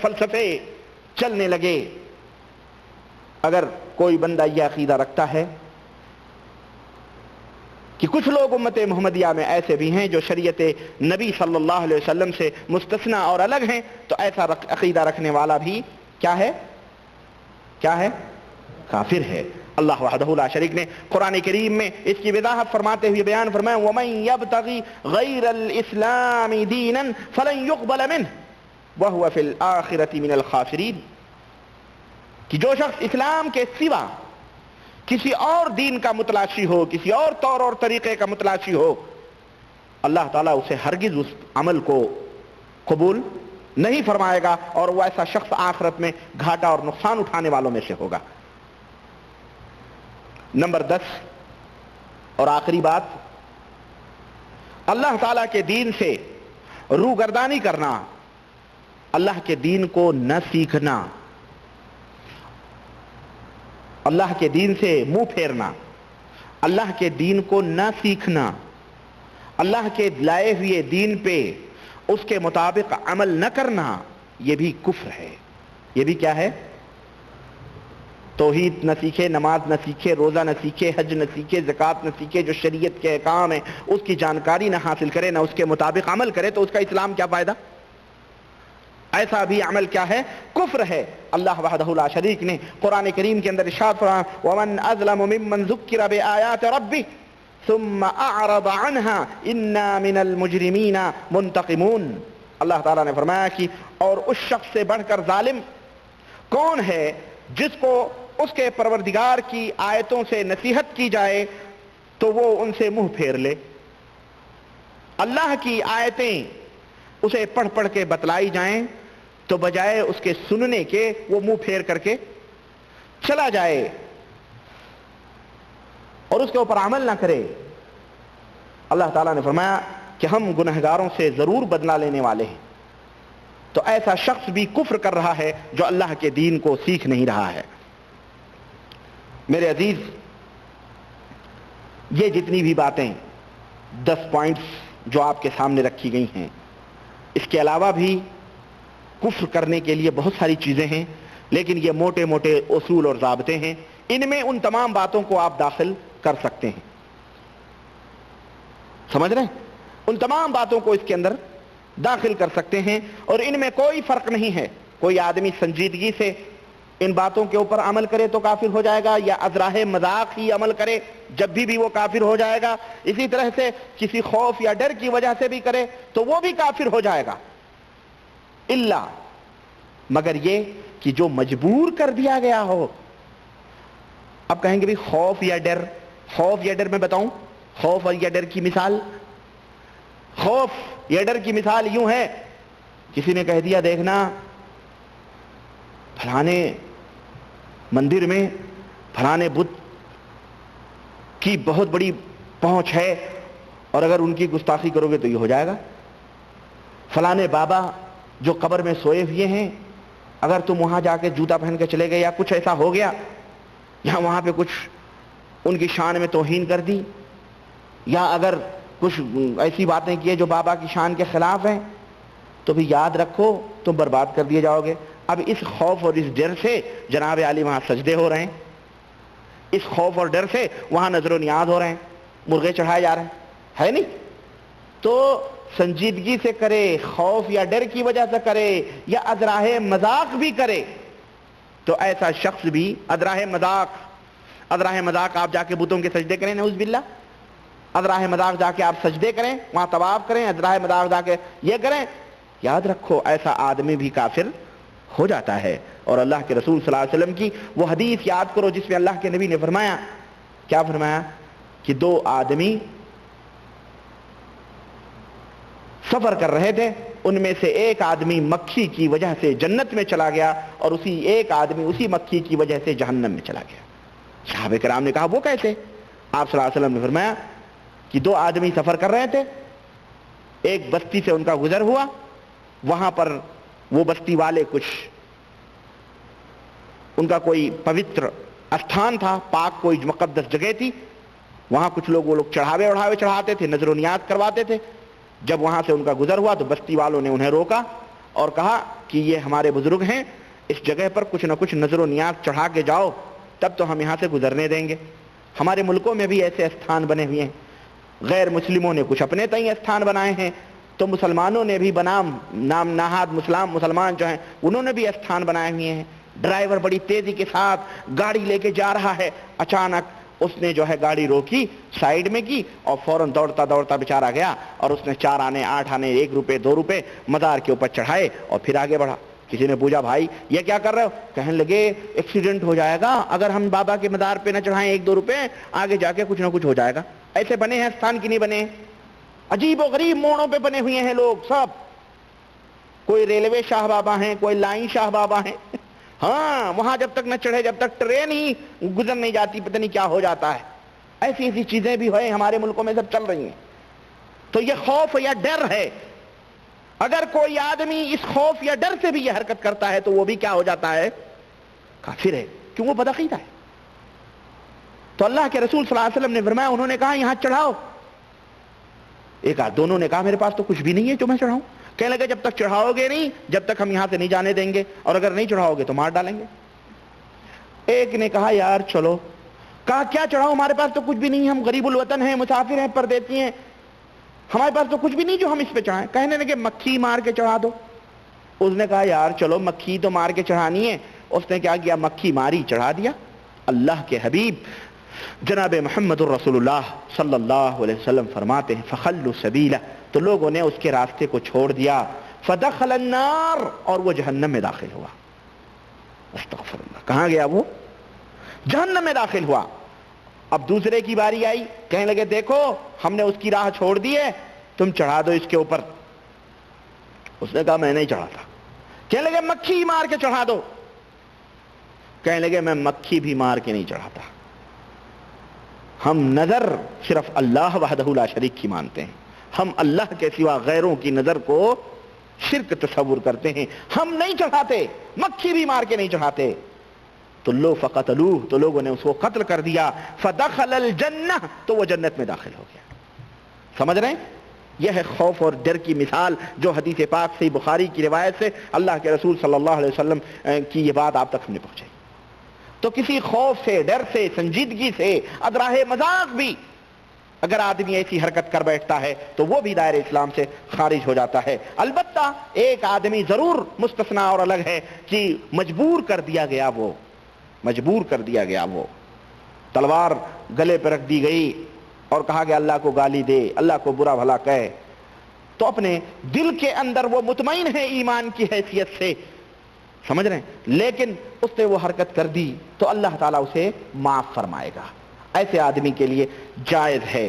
فلسفے چلنے لگے۔ اگر کوئی بندہ یہ عقیدہ رکھتا ہے کہ کچھ لوگ امت محمدیہ میں ایسے بھی ہیں جو شریعت نبی صلی اللہ علیہ وسلم سے مستثنی اور الگ ہیں، تو ایسا عقیدہ رکھنے والا بھی کیا ہے؟ کیا ہے؟ کافر ہے۔ اللہ وحدہ لا شریک نے قرآن کریم میں اس کی وضاحت فرماتے ہوئے بیان فرمایا وَمَن يَبْتَغِ غَيْرَ الْإِسْلَامِ دِينًا فَلَن يُقْبَلَ مِنْهُ وَهُوَ فِي الْآخِرَةِ مِنَ الْخَاسِرِينَ، کہ جو شخص اسلام کے سوا کسی اور دین کا متلاشی ہو، کسی اور طور اور طریقے کا متلاشی ہو، اللہ تعالیٰ اسے ہرگز اس عمل کو قبول نہیں فرمائے گا، اور وہ ایسا شخص آخرت میں گھاٹا اور نقصان اٹھانے والوں میں سے ہوگا۔ نمبر 10 اور آخری بات، اللہ تعالیٰ کے دین سے روگردانی کرنا، اللہ کے دین کو نہ سیکھنا، اللہ کے دین سے منہ پھیرنا، اللہ کے دین کو نہ سیکھنا، اللہ کے لائے ہوئے دین پہ اس کے مطابق عمل نہ کرنا، یہ بھی کفر ہے۔ یہ بھی کیا ہے؟ توحید نہ سیکھے، نماز نہ سیکھے، روزہ نہ سیکھے، حج نہ سیکھے، زکوٰۃ نہ سیکھے، جو شریعت کے احکام ہیں اس کی جانکاری نہ حاصل کرے، نہ اس کے مطابق عمل کرے، تو اس کا اسلام کیا فائدہ؟ ایسا بھی عمل کیا ہے؟ کفر ہے۔ اللہ وحدہ لا شریک نے قرآن کریم کے اندر ارشاد فرمایا وَمَنْ أَظْلَمُ مِمَّنْ ذُكِّرَ بِآيَاتِ رَبِّهِ ثُمَّ أَعْرَضَ عَنْهَا إِنَّا مِنَ الْمُجْرِمِينَ مُنْتَقِمُونَ۔ اللہ تعالیٰ نے فرمایا کہ اور اس شخص سے بڑھ کر ظالم کون ہے جس کو اس کے پروردگار کی آیتوں سے نصیحت کی جائے تو وہ ان سے منہ پھیر لے، اللہ کی آیتیں اسے پڑھ پڑھ کے بتلائی جائیں تو بجائے اس کے سننے کے وہ منہ پھیر کر کے چلا جائے اور اس کے اوپر عمل نہ کرے۔ اللہ تعالیٰ نے فرمایا کہ ہم گنہگاروں سے ضرور بدلہ لینے والے ہیں۔ تو ایسا شخص بھی کفر کر رہا ہے جو اللہ کے دین کو سیکھ نہیں رہا ہے۔ میرے عزیز، یہ جتنی بھی باتیں 10 پوائنٹس جو آپ کے سامنے رکھی گئی ہیں، اس کے علاوہ بھی کفر کرنے کے لیے بہت ساری چیزیں ہیں، لیکن یہ موٹے موٹے اصول اور ضابطے ہیں، ان میں ان تمام باتوں کو آپ داخل کر سکتے ہیں۔ سمجھ رہے ہیں؟ ان تمام باتوں کو اس کے اندر داخل کر سکتے ہیں، اور ان میں کوئی فرق نہیں ہے۔ کوئی آدمی سنجیدگی سے ان باتوں کے اوپر عمل کرے تو کافر ہو جائے گا، یا ازراہ مذاق ہی عمل کرے جب بھی وہ کافر ہو جائے گا۔ اسی طرح سے کسی خوف یا ڈر کی وجہ سے بھی کرے تو وہ بھی کافر ہو جائے گا، الا مگر یہ کہ جو مجبور کر دیا گیا ہو، اب کہیں گے بھی خوف یا ڈر، خوف یا ڈر میں بتاؤں، خوف اور یا ڈر کی مثال، خوف یا ڈر کی مثال یوں ہے، کسی نے کہہ دیا دیکھنا پھلانے مندر میں پھلانے بت کی بہت بڑی پہنچ ہے اور اگر ان کی گستاخی کرو گے تو یہ ہو جائے گا، فلانے بابا جو قبر میں سوئے ہوئے ہیں اگر تم وہاں جا کے جوتا پہن کے چلے گئے یا کچھ ایسا ہو گیا یا وہاں پہ کچھ ان کی شان میں توہین کر دی یا اگر کچھ ایسی باتیں کیے جو بابا کی شان کے خلاف ہیں تو بھی یاد رکھو تم برباد کر دیے جاؤ گے۔ اب اس خوف اور اس ڈر سے جناب عالی وہاں سجدے ہو رہے ہیں، اس خوف اور ڈر سے وہاں نظر و نیاز ہو رہے ہیں، مرغے چڑھائے جا رہے ہیں، ہے نہیں؟ تو سنجیدگی سے کرے، خوف یا ڈر کی وجہ سے کرے یا ادراہ مذاق بھی کرے تو ایسا شخص بھی ادراہ مذاق آپ جا کے بتوں کے سجدے کریں، نعوذ باللہ، ادراہ مذاق جا کے آپ سجدے کریں، وہاں طواف کریں، ادراہ مذاق جا کے یہ کریں، یاد رکھو ایسا آدمی بھی کافر ہو جاتا ہے۔ اور اللہ کے رسول صلی اللہ علیہ وسلم کی وہ حدیث یاد کرو جس میں اللہ کے نبی نے فرمایا، کیا فرمایا کہ دو آدمی سفر کر رہے تھے، ان میں سے ایک آدمی مکھی کی وجہ سے جنت میں چلا گیا اور ایک آدمی اسی مکھی کی وجہ سے جہنم میں چلا گیا۔ صحابہ کرام نے کہا وہ کیسے؟ آپ صلی اللہ علیہ وسلم نے فرمایا کہ دو آدمی سفر کر رہے تھے، ایک بستی سے ان کا گزر ہوا، وہاں پر وہ بستی والے کچھ ان کا کوئی پوتر استھان تھا، پاک کوئی مقدس جگہ تھی، وہاں کچھ لوگ وہ لوگ چڑھاوے چڑھاتے تھے، نظر و نیاز کرواتے تھے۔ جب وہاں سے ان کا گزر ہوا تو بستی والوں نے انہیں روکا اور کہا کہ یہ ہمارے بزرگ ہیں، اس جگہ پر کچھ نہ کچھ نظر و نیاز چڑھا کے جاؤ تب تو ہم یہاں سے گزرنے دیں گے۔ ہمارے ملکوں میں بھی ایسے استھان بنے ہوئے ہیں، غیر مسلموں نے کچھ اپنے تئیں استھان بنائے ہیں، تو مسلمانوں نے بھی نام نہاد مسلمان جو ہیں انہوں نے بھی استھان بنائے ہوئے ہیں۔ ڈرائیور بڑی تیزی کے ساتھ گاڑی لے کے جا رہا ہے، اچانک اس نے جو ہے گاڑی روکی، سائیڈ میں کی اور فوراً دوڑتا بیچارہ گیا اور اس نے 4 آنے 8 آنے 1 روپے 2 روپے مزار کے اوپر چڑھائے اور پھر آگے بڑھا۔ کسی نے پوچھا بھائی یہ کیا کر رہے ہو؟ کہنے لگے ایکسیڈنٹ ہو جائے گا اگر ہم بابا کے مزار پہ نہ چڑھائیں 1 2 روپے، آگے جا کے کچھ نہ کچھ ہو جائے گا۔ ایسے بنے ہیں استھان کی نہیں بنے؟ عجیب و غریب موڑوں پہ بنے ہوئے ہیں لوگ سب، کوئی ریلوے شاہ بابا ہیں، کوئی لائن شاہ بابا ہیں، ہاں وہاں جب تک نہ چڑھے جب تک ٹرین ہی گزر نہیں جاتی پتہ نہیں کیا ہو جاتا ہے۔ ایسی چیزیں بھی ہیں ہمارے ملکوں میں سب چل رہی ہیں۔ تو یہ خوف یا ڈر ہے، اگر کوئی آدمی اس خوف یا ڈر سے بھی یہ حرکت کرتا ہے تو وہ بھی کیا ہو جاتا ہے؟ کافر ہے، کیوں؟ وہ بدعقیدہ ہے۔ تو اللہ کے رسول صلی اللہ علیہ وسلم نے فرمایا، انہوں نے کہا یہاں چڑھاؤ، دونوں نے کہا میرے پاس تو کچھ بھی نہیں ہے جو میں چڑھاؤں۔ کہنے لگے جب تک چڑھاؤ گے نہیں جب تک ہم یہاں سے نہیں جانے دیں گے، اور اگر نہیں چڑھاؤ گے تو مار ڈالیں گے۔ ایک نے کہا یار چلو، کہا کیا چڑھاؤ؟ ہمارے پاس تو کچھ بھی نہیں، ہم غریب الوطن ہیں، مسافر ہیں، پردیسی ہیں، ہمارے پاس تو کچھ بھی نہیں جو ہم اس پہ چڑھائیں۔ کہنے لگے مکھی مار کے چڑھا دو۔ اس نے کہا یار چلو مکھی تو مار کے چڑھانی ہے۔ اس نے کیا کیا؟ مکھی ماری، چڑھا دیا۔ اللہ کے حبیب جناب محمد الرسول اللہ صلی اللہ علیہ وسلم فرماتے ہیں فخلوا سبیلہ، تو لوگوں نے اس کے راستے کو چھوڑ دیا، فدخل النار، اور وہ جہنم میں داخل ہوا۔ استغفر اللہ، کہاں گیا وہ؟ جہنم میں داخل ہوا۔ اب دوسرے کی باری آئی، کہنے لگے دیکھو ہم نے اس کی راہ چھوڑ دی ہے، تم چڑھا دو اس کے اوپر۔ اس نے کہا میں نہیں چڑھاتا۔ کہنے لگے مکھی مار کے چڑھا دو۔ کہنے لگے میں مکھی بھی مار کے نہیں چڑھاتا، ہم نظر صرف اللہ وحدہ لا شریک کی مانتے ہیں، ہم اللہ کے سوا غیروں کی نظر کو شرک تصور کرتے ہیں، ہم نہیں چڑھاتے، مکھی بھی مار کے نہیں چڑھاتے۔ تو لو فقتلوہ، تو لوگوں نے اس کو قتل کر دیا، فدخل الجنہ، تو وہ جنت میں داخل ہو گیا۔ سمجھ رہے ہیں؟ یہ ہے خوف اور ڈر کی مثال جو حدیث پاک سے بخاری کی روایت سے اللہ کے رسول صلی اللہ علیہ وسلم کی یہ بات آپ تک ہم نے پہنچائی۔ تو کسی خوف سے، ڈر سے، سنجیدگی سے، ادراہ مذاق بھی اگر آدمی ایسی حرکت کر بیٹھتا ہے تو وہ بھی دائرہ اسلام سے خارج ہو جاتا ہے۔ البتہ ایک آدمی ضرور مستثنیٰ اور الگ ہے کہ مجبور کر دیا گیا وہ، تلوار گلے پہ رکھ دی گئی اور کہا کہ اللہ کو گالی دے، اللہ کو برا بھلا کہے، تو اپنے دل کے اندر وہ مطمئن ہے ایمان کی حیثیت سے سمجھ رہے ہیں؟ لیکن اس نے وہ حرکت کر دی تو اللہ تعالیٰ اسے معاف فرمائے گا، ایسے آدمی کے لیے جائز ہے۔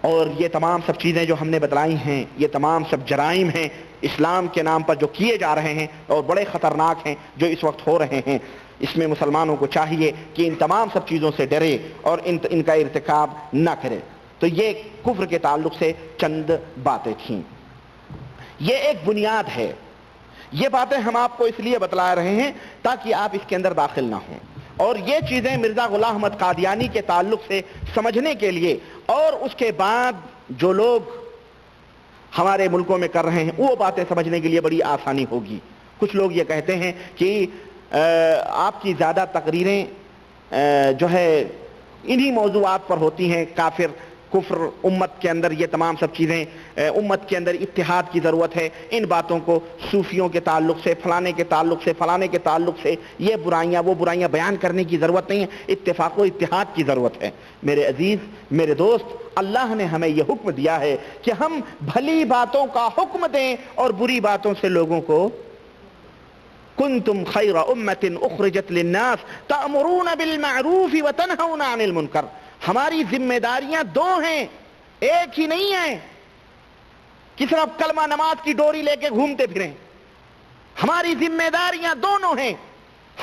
اور یہ تمام سب چیزیں جو ہم نے بتلائی ہیں، یہ تمام سب جرائم ہیں اسلام کے نام پر جو کیے جا رہے ہیں اور بڑے خطرناک ہیں جو اس وقت ہو رہے ہیں، اس میں مسلمانوں کو چاہیے کہ ان تمام سب چیزوں سے ڈرے اور ان کا ارتکاب نہ کرے۔ تو یہ کفر کے تعلق سے چند باتیں تھیں، یہ ایک بنیاد ہے۔ یہ باتیں ہم آپ کو اس لیے بتلا رہے ہیں تاکہ آپ اس کے اندر داخل نہ ہوں، اور یہ چیزیں مرزا غلام احمد قادیانی کے تعلق سے سمجھنے کے لیے، اور اس کے بعد جو لوگ ہمارے ملکوں میں کر رہے ہیں وہ باتیں سمجھنے کے لیے بڑی آسانی ہوگی۔ کچھ لوگ یہ کہتے ہیں کہ آپ کی زیادہ تقریریں جو ہے انہی موضوعات پر ہوتی ہیں، کافر، کفر، امت کے اندر یہ تمام سب چیزیں، امت کے اندر اتحاد کی ضرورت ہے، ان باتوں کو صوفیوں کے تعلق سے، فلانے کے تعلق سے، فلانے کے تعلق سے یہ برائیاں وہ برائیاں بیان کرنے کی ضرورت نہیں ہے، اتفاق و اتحاد کی ضرورت ہے۔ میرے عزیز، میرے دوست، اللہ نے ہمیں یہ حکم دیا ہے کہ ہم بھلی باتوں کا حکم دیں اور بری باتوں سے لوگوں کو، کنتم خیر امت اخرجت للناس تأمرون بالمعروف وتنہون عن المنکر۔ ہماری ذمہ داریاں دو ہیں، ایک ہی نہیں ہیں کہ صرف کلمہ نماز کی ڈوری لے کے گھومتے پھریں۔ ہماری ذمہ داریاں دونوں ہیں،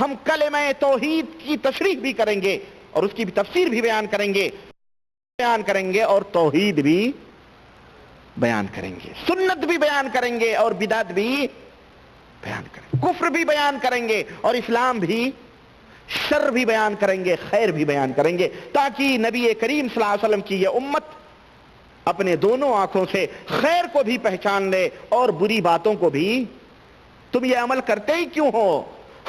ہم کلمہ توحید کی تشریح بھی کریں گے اور اس کی تفسیر بھی بیان کریں گے اور توحید بھی بیان کریں گے، سنت بھی بیان کریں گے اور بدعت بھی بیان کریں گے، کفر بھی بیان کریں گے اور اسلام بھی، شر بھی بیان کریں گے، خیر بھی بیان کریں گے، تاکہ نبی کریم صلی اللہ علیہ وسلم کی یہ امت اپنے دونوں آنکھوں سے خیر کو بھی پہچان لے اور بری باتوں کو بھی۔ تم یہ عمل کرتے ہی کیوں ہو؟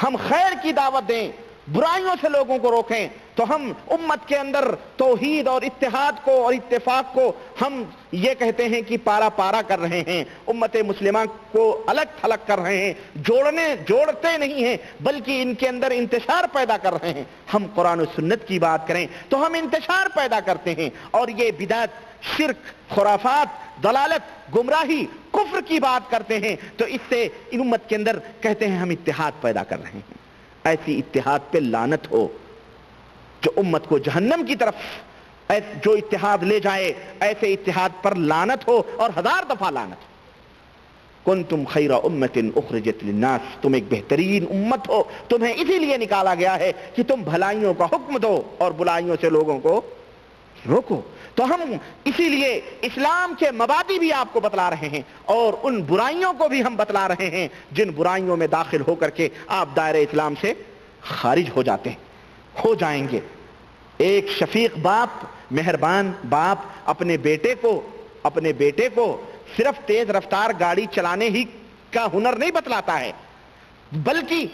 ہم خیر کی دعوت دیں، برائیوں سے لوگوں کو روکیں، تو ہم امت کے اندر توحید اور اتحاد کو اور اتفاق کو ہم یہ کہتے ہیں کہ پارا پارا کر رہے ہیں، امت مسلمہ کو الگ تھلگ کر رہے ہیں، جوڑتے نہیں ہیں بلکہ ان کے اندر انتشار پیدا کر رہے ہیں۔ ہم قرآن و سنت کی بات کریں تو ہم انتشار پیدا کرتے ہیں، اور یہ بدعت، شرک، خرافات، ضلالت، گمراہی، کفر کی بات کرتے ہیں تو اس سے ان امت کے اندر کہتے ہیں ہم اتحاد پیدا کر رہے ہیں۔ ایسی اتحاد پہ لعنت ہو جو امت کو جہنم کی طرف، جو اتحاد لے جائے ایسے اتحاد پر لعنت ہو اور 1000 دفعہ لعنت ہو۔ کنتم خیر امت اخرجت للناس، تم ایک بہترین امت ہو، تمہیں اسی لیے نکالا گیا ہے کہ تم بھلائیوں کا حکم دو اور برائیوں سے لوگوں کو روکو۔ تو ہم اسی لیے اسلام کے مبادئ بھی آپ کو بتلا رہے ہیں اور ان برائیوں کو بھی ہم بتلا رہے ہیں جن برائیوں میں داخل ہو کر کے آپ دائرہ اسلام سے خارج ہو جائیں گے۔ ایک شفیق باپ، مہربان باپ اپنے بیٹے کو صرف تیز رفتار گاڑی چلانے ہی کا ہنر نہیں بتلاتا ہے، بلکہ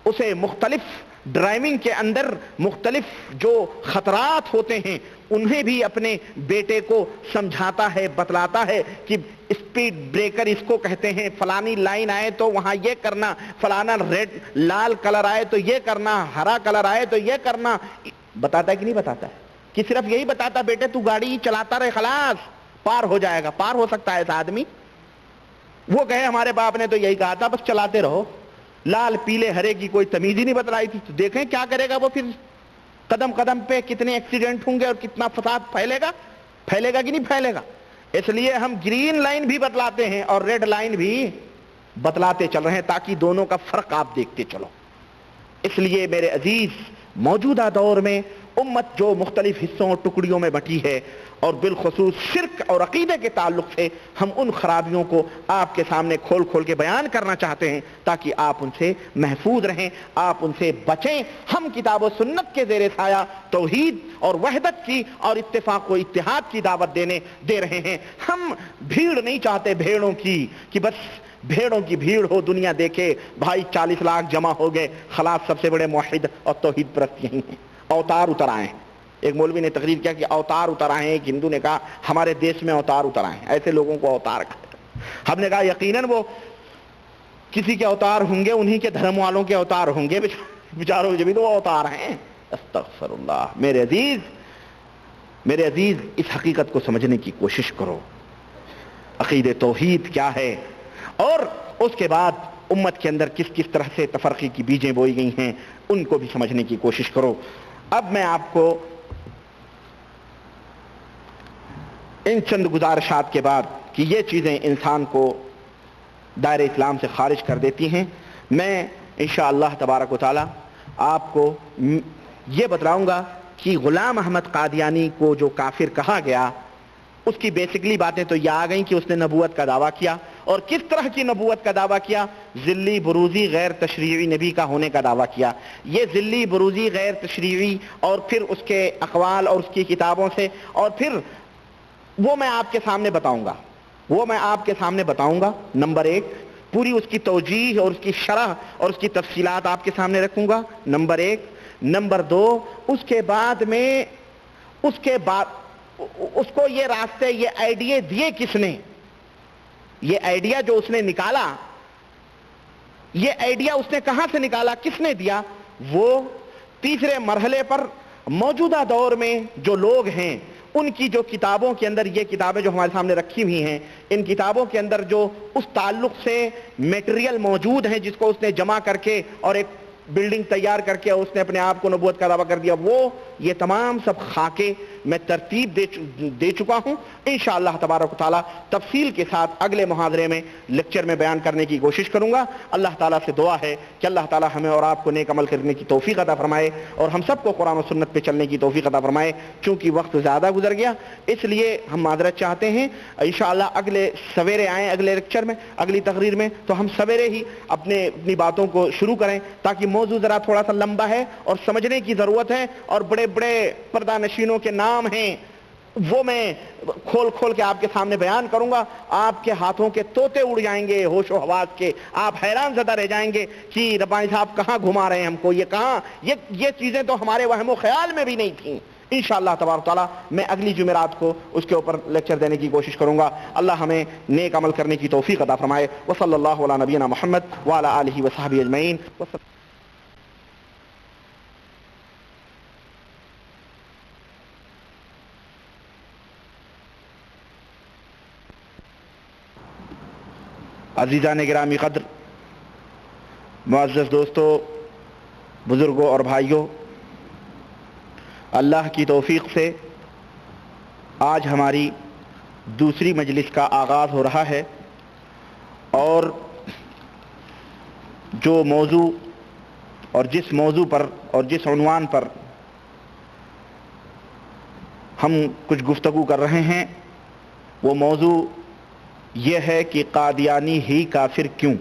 اسے مختلف ڈرائیونگ کے اندر مختلف جو خطرات ہوتے ہیں انہیں بھی اپنے بیٹے کو سمجھاتا ہے، بتلاتا ہے کہ اسپیڈ بریکر اس کو کہتے ہیں، فلانی لائن آئے تو وہاں یہ کرنا، فلانا لال کلر آئے تو یہ کرنا، ہرا کلر آئے تو یہ کرنا۔ بتاتا ہے کہ نہیں بتاتا ہے؟ کہ صرف یہی بتاتا بیٹے تو گاڑی چلاتا رہے، خلاص پار ہو جائے گا۔ پار ہو سکتا ہے ایسا آدمی؟ وہ کہے ہمارے باپ نے تو یہی کہا تھا بس چلاتے رہو، لال پیلے ہرے کی کوئی تمیز ہی نہیں بتلائی تھی۔ تو دیکھیں کیا کرے گا وہ، پھر قدم قدم پہ کتنے ایکسیڈنٹ ہوں گے اور کتنا فساد پھیلے گا کہ نہیں پھیلے گا۔ اس لیے ہم گرین لائن بھی بتلاتے ہیں اور ریڈ لائن بھی بتلاتے چل رہے ہیں تاکہ دونوں کا فرق آپ دیکھتے چلو۔ اس لیے میرے عزیز، موجودہ دور میں امت جو مختلف حصوں اور ٹکڑیوں میں بٹی ہے، اور بالخصوص شرک اور عقیدے کے تعلق سے ہم ان خرابیوں کو آپ کے سامنے کھول کے بیان کرنا چاہتے ہیں تاکہ آپ ان سے محفوظ رہیں، آپ ان سے بچیں۔ ہم کتاب و سنت کے زیر سایہ توحید اور وحدت کی اور اتفاق و اتحاد کی دعوت دے رہے ہیں۔ ہم بھیڑ نہیں چاہتے بھیڑوں کی، کہ بس بھیڑوں کی بھیڑ ہو، دنیا دیکھے بھائی 40 لاکھ جمع ہو گئے، خلاص سب سے بڑے موحد اور توحید پرست یہی ہیں، اوتار اتر آئے ہیں۔ ایک مولوی نے تقریر کیا کہ اوتار اتر آئے ہیں، ایک ہندو نے کہا ہمارے دیش میں اوتار اتر آئے ہیں، ایسے لوگوں کو اوتار کہا۔ ہم نے کہا یقیناً وہ کسی کے اوتار ہوں گے، انہی کے دھرم والوں کے اوتار ہوں گے، بیچاروں جبھی تو وہ اوتار ہیں۔ استغفر اللہ۔ میرے عزیز، اس حقیقت کو سمجھنے کی کوشش کرو، عقید توحید کیا ہے، اور اس کے بعد امت کے اندر کس کس طرح سے تفرقے کی بیجیں بوئی گئی ہیں ان کو بھی سمجھنے کی کوشش کرو۔ اب میں آپ کو ان چند گزارشات کے بعد کہ یہ چیزیں انسان کو دائرہ اسلام سے خارج کر دیتی ہیں، میں انشاءاللہ تبارک و تعالی آپ کو یہ بتلاؤں گا کہ غلام احمد قادیانی کو جو کافر کہا گیا اس کی بیسکلی باتیں تو یہ آ گئیں کہ اس نے نبوت کا دعویٰ کیا، اور کس طرح کی نبوت کا دعویٰ کیا؟ ذلی بروزی غیر تشریعی نبی کا ہونے کا دعویٰ کیا۔ یہ ذلی بروزی غیر تشریعی اور پھر اس کے اقوال اور اس کی کتابوں سے، اور پھر وہ میں آپ کے سامنے بتاؤں گا نمبر ایک، پوری اس کی توجیہ اور اس کی شرح اور اس کی تفصیلات آپ کے سامنے رکھوں گا، نمبر ایک۔ نمبر دو، اس کے بعد اس کو یہ راستے، یہ آئیڈیا دیے کس نے؟ یہ آئیڈیا جو اس نے نکالا، یہ آئیڈیا اس نے کہاں سے نکالا، کس نے دیا؟ وہ تیسرے مرحلے پر موجودہ دور میں جو لوگ ہیں ان کی جو کتابوں کے اندر، یہ کتابیں جو ہمارے سامنے رکھی ہوئی ہیں، ان کتابوں کے اندر جو اس تعلق سے میٹیریل موجود ہیں جس کو اس نے جمع کر کے اور ایک بلڈنگ تیار کر کے اس نے اپنے آپ کو نبوت کا دعویٰ کر دیا، وہ یہ تمام سب خاکے میں ترتیب دے چکا ہوں۔ انشاءاللہ تبارک و تعالی تفصیل کے ساتھ اگلے محاضرے میں لیکچر میں بیان کرنے کی کوشش کروں گا۔ اللہ تعالیٰ سے دعا ہے کہ اللہ تعالیٰ ہمیں اور آپ کو نیک عمل کرنے کی توفیق عطا فرمائے اور ہم سب کو قرآن و سنت پہ چلنے کی توفیق عطا فرمائے۔ چونکہ وقت زیادہ گزر گیا اس لیے ہم معذرت چاہتے ہیں، انشاءاللہ اگلے سویرے آئیں، اگلے لیکچر میں، اگلی تقریر میں، تو ہم سویرے ہی اپنی باتوں کو شروع کریں تاکہ موضوع ذرا تھوڑا سا لمبا ہے اور سمجھنے کی ضرورت ہے، اور بڑے بڑے پردہ نشینوں کے نام ہیں وہ میں کھول کے آپ کے سامنے بیان کروں گا۔ آپ کے ہاتھوں کے طوطے اڑ جائیں گے ہوش و حواس کے، آپ حیران زدہ رہ جائیں گے کہ ربانی صاحب کہاں گھما رہے ہیں ہم کو، یہ کہاں، یہ چیزیں تو ہمارے وہم و خیال میں بھی نہیں تھیں۔ انشاءاللہ تبارک تعالیٰ میں اگلی جمعرات کو اس کے اوپر لیکچر دینے کی کوشش کروں گا۔ اللہ ہمیں نیک عمل کرنے کی توفیق عطا فرمائے۔ وصلی اللہ علی نبینا محمد وعلی آلہ وصحبہ اجمعین۔ عزیزان گرامی قدر، معزز دوستو، بزرگوں اور بھائیوں، اللہ کی توفیق سے آج ہماری دوسری مجلس کا آغاز ہو رہا ہے، اور جو موضوع اور جس موضوع پر اور جس عنوان پر ہم کچھ گفتگو کر رہے ہیں وہ موضوع یہ ہے کہ قادیانی ہی کافر کیوں؟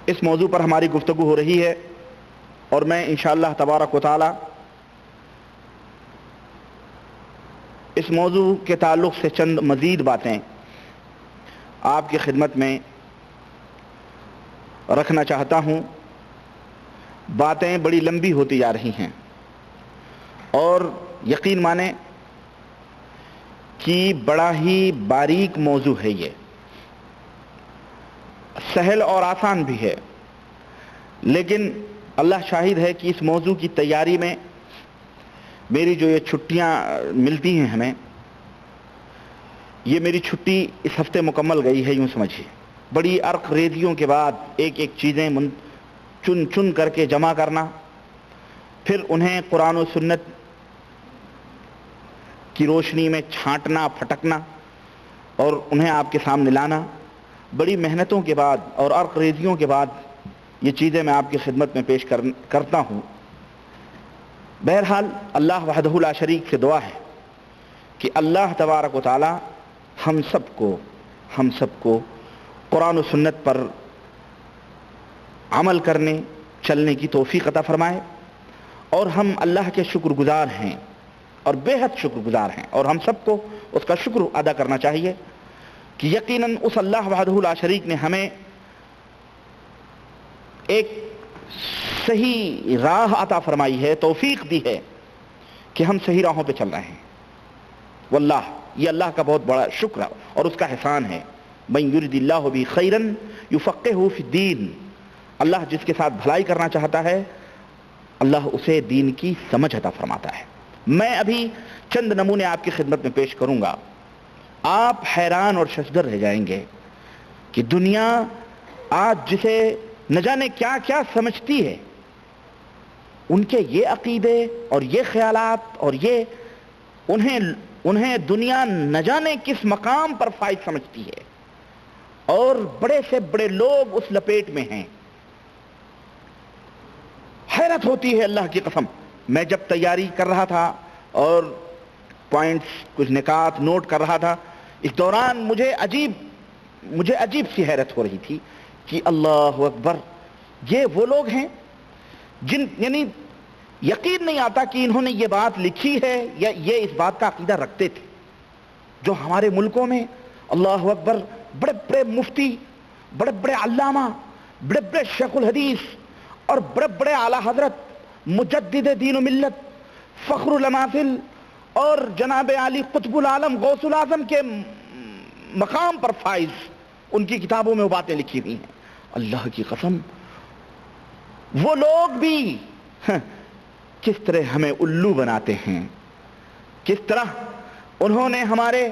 اس موضوع پر ہماری گفتگو ہو رہی ہے، اور میں انشاءاللہ تبارک و تعالی اس موضوع کے تعلق سے چند مزید باتیں آپ کی خدمت میں رکھنا چاہتا ہوں۔ باتیں بڑی لمبی ہوتی جا رہی ہیں، اور یقین مانیں کہ بڑا ہی باریک موضوع ہے، یہ سہل اور آسان بھی ہے، لیکن اللہ شاہد ہے کہ اس موضوع کی تیاری میں میری جو یہ چھٹیاں ملتی ہیں ہمیں، یہ میری چھٹی اس ہفتے مکمل گئی ہے، یوں سمجھیے۔ بڑی عرق ریزیوں کے بعد ایک ایک چیزیں چن کر کے جمع کرنا، پھر انہیں قرآن و سنت کی روشنی میں چھانٹنا پھٹکنا اور انہیں آپ کے سامنے لانا، بڑی محنتوں کے بعد اور عرق ریزیوں کے بعد یہ چیزیں میں آپ کی خدمت میں پیش کرتا ہوں۔ بہرحال اللہ وحدہ لا شریک سے دعا ہے کہ اللہ تبارک و تعالی ہم سب کو قرآن و سنت پر عمل کرنے چلنے کی توفیق عطا فرمائے، اور ہم اللہ کے شکر گزار ہیں اور بے حد شکر گزار ہیں، اور ہم سب کو اس کا شکر ادا کرنا چاہیے کہ یقیناً اس اللہ وحدہ لا شریک نے ہمیں ایک صحیح راہ عطا فرمائی ہے، توفیق دی ہے کہ ہم صحیح راہوں پہ چل رہے ہیں۔ واللہ یہ اللہ کا بہت بڑا شکر اور اس کا احسان ہے۔ من یرد اللہ بہ خیرا یفقہہ فی الدین، اللہ جس کے ساتھ بھلائی کرنا چاہتا ہے اللہ اسے دین کی سمجھ عطا فرماتا ہے۔ میں ابھی چند نمونے آپ کی خدمت میں پیش کروں گا۔ آپ حیران اور ششدر رہ جائیں گے کہ دنیا آج جسے نہ جانے کیا کیا سمجھتی ہے، ان کے یہ عقیدے اور یہ خیالات اور یہ انہیں دنیا نہ جانے کس مقام پر فائز سمجھتی ہے، اور بڑے سے بڑے لوگ اس لپیٹ میں ہیں۔ حیرت ہوتی ہے اللہ کی قسم۔ میں جب تیاری کر رہا تھا اور پوائنٹس کچھ نکات نوٹ کر رہا تھا، اس دوران مجھے عجیب سی حیرت ہو رہی تھی کہ اللہ اکبر، یہ وہ لوگ ہیں یعنی یقین نہیں آتا کہ انہوں نے یہ بات لکھی ہے یا یہ اس بات کا عقیدہ رکھتے تھے، جو ہمارے ملکوں میں اللہ اکبر بڑے بڑے مفتی، بڑے بڑے علامہ، بڑے بڑے شیخ الحدیث اور بڑے بڑے اعلیٰ حضرت مجدد دین و ملت، فخر الاماثل اور جناب علی قطب العالم غوث العظم کے مقام پر فائز ان کی کتابوں میں وہ باتیں لکھی ہوئی ہیں۔ اللہ کی قسم، وہ لوگ بھی کس طرح ہمیں الو بناتے ہیں، کس طرح انہوں نے ہمارے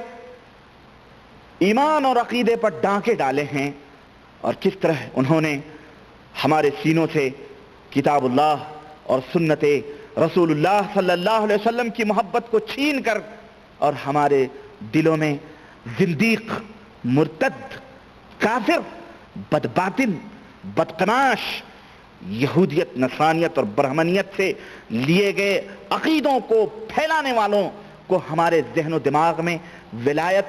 ایمان اور عقیدے پر ڈانکے ڈالے ہیں، اور کس طرح انہوں نے ہمارے سینوں سے کتاب اللہ اور سنت رسول اللہ صلی اللہ علیہ وسلم کی محبت کو چھین کر اور ہمارے دلوں میں زندیق، مرتد، کافر، بدباطن، بدقناش، یہودیت، نصرانیت اور برہمنیت سے لیے گئے عقیدوں کو پھیلانے والوں کو ہمارے ذہن و دماغ میں ولایت،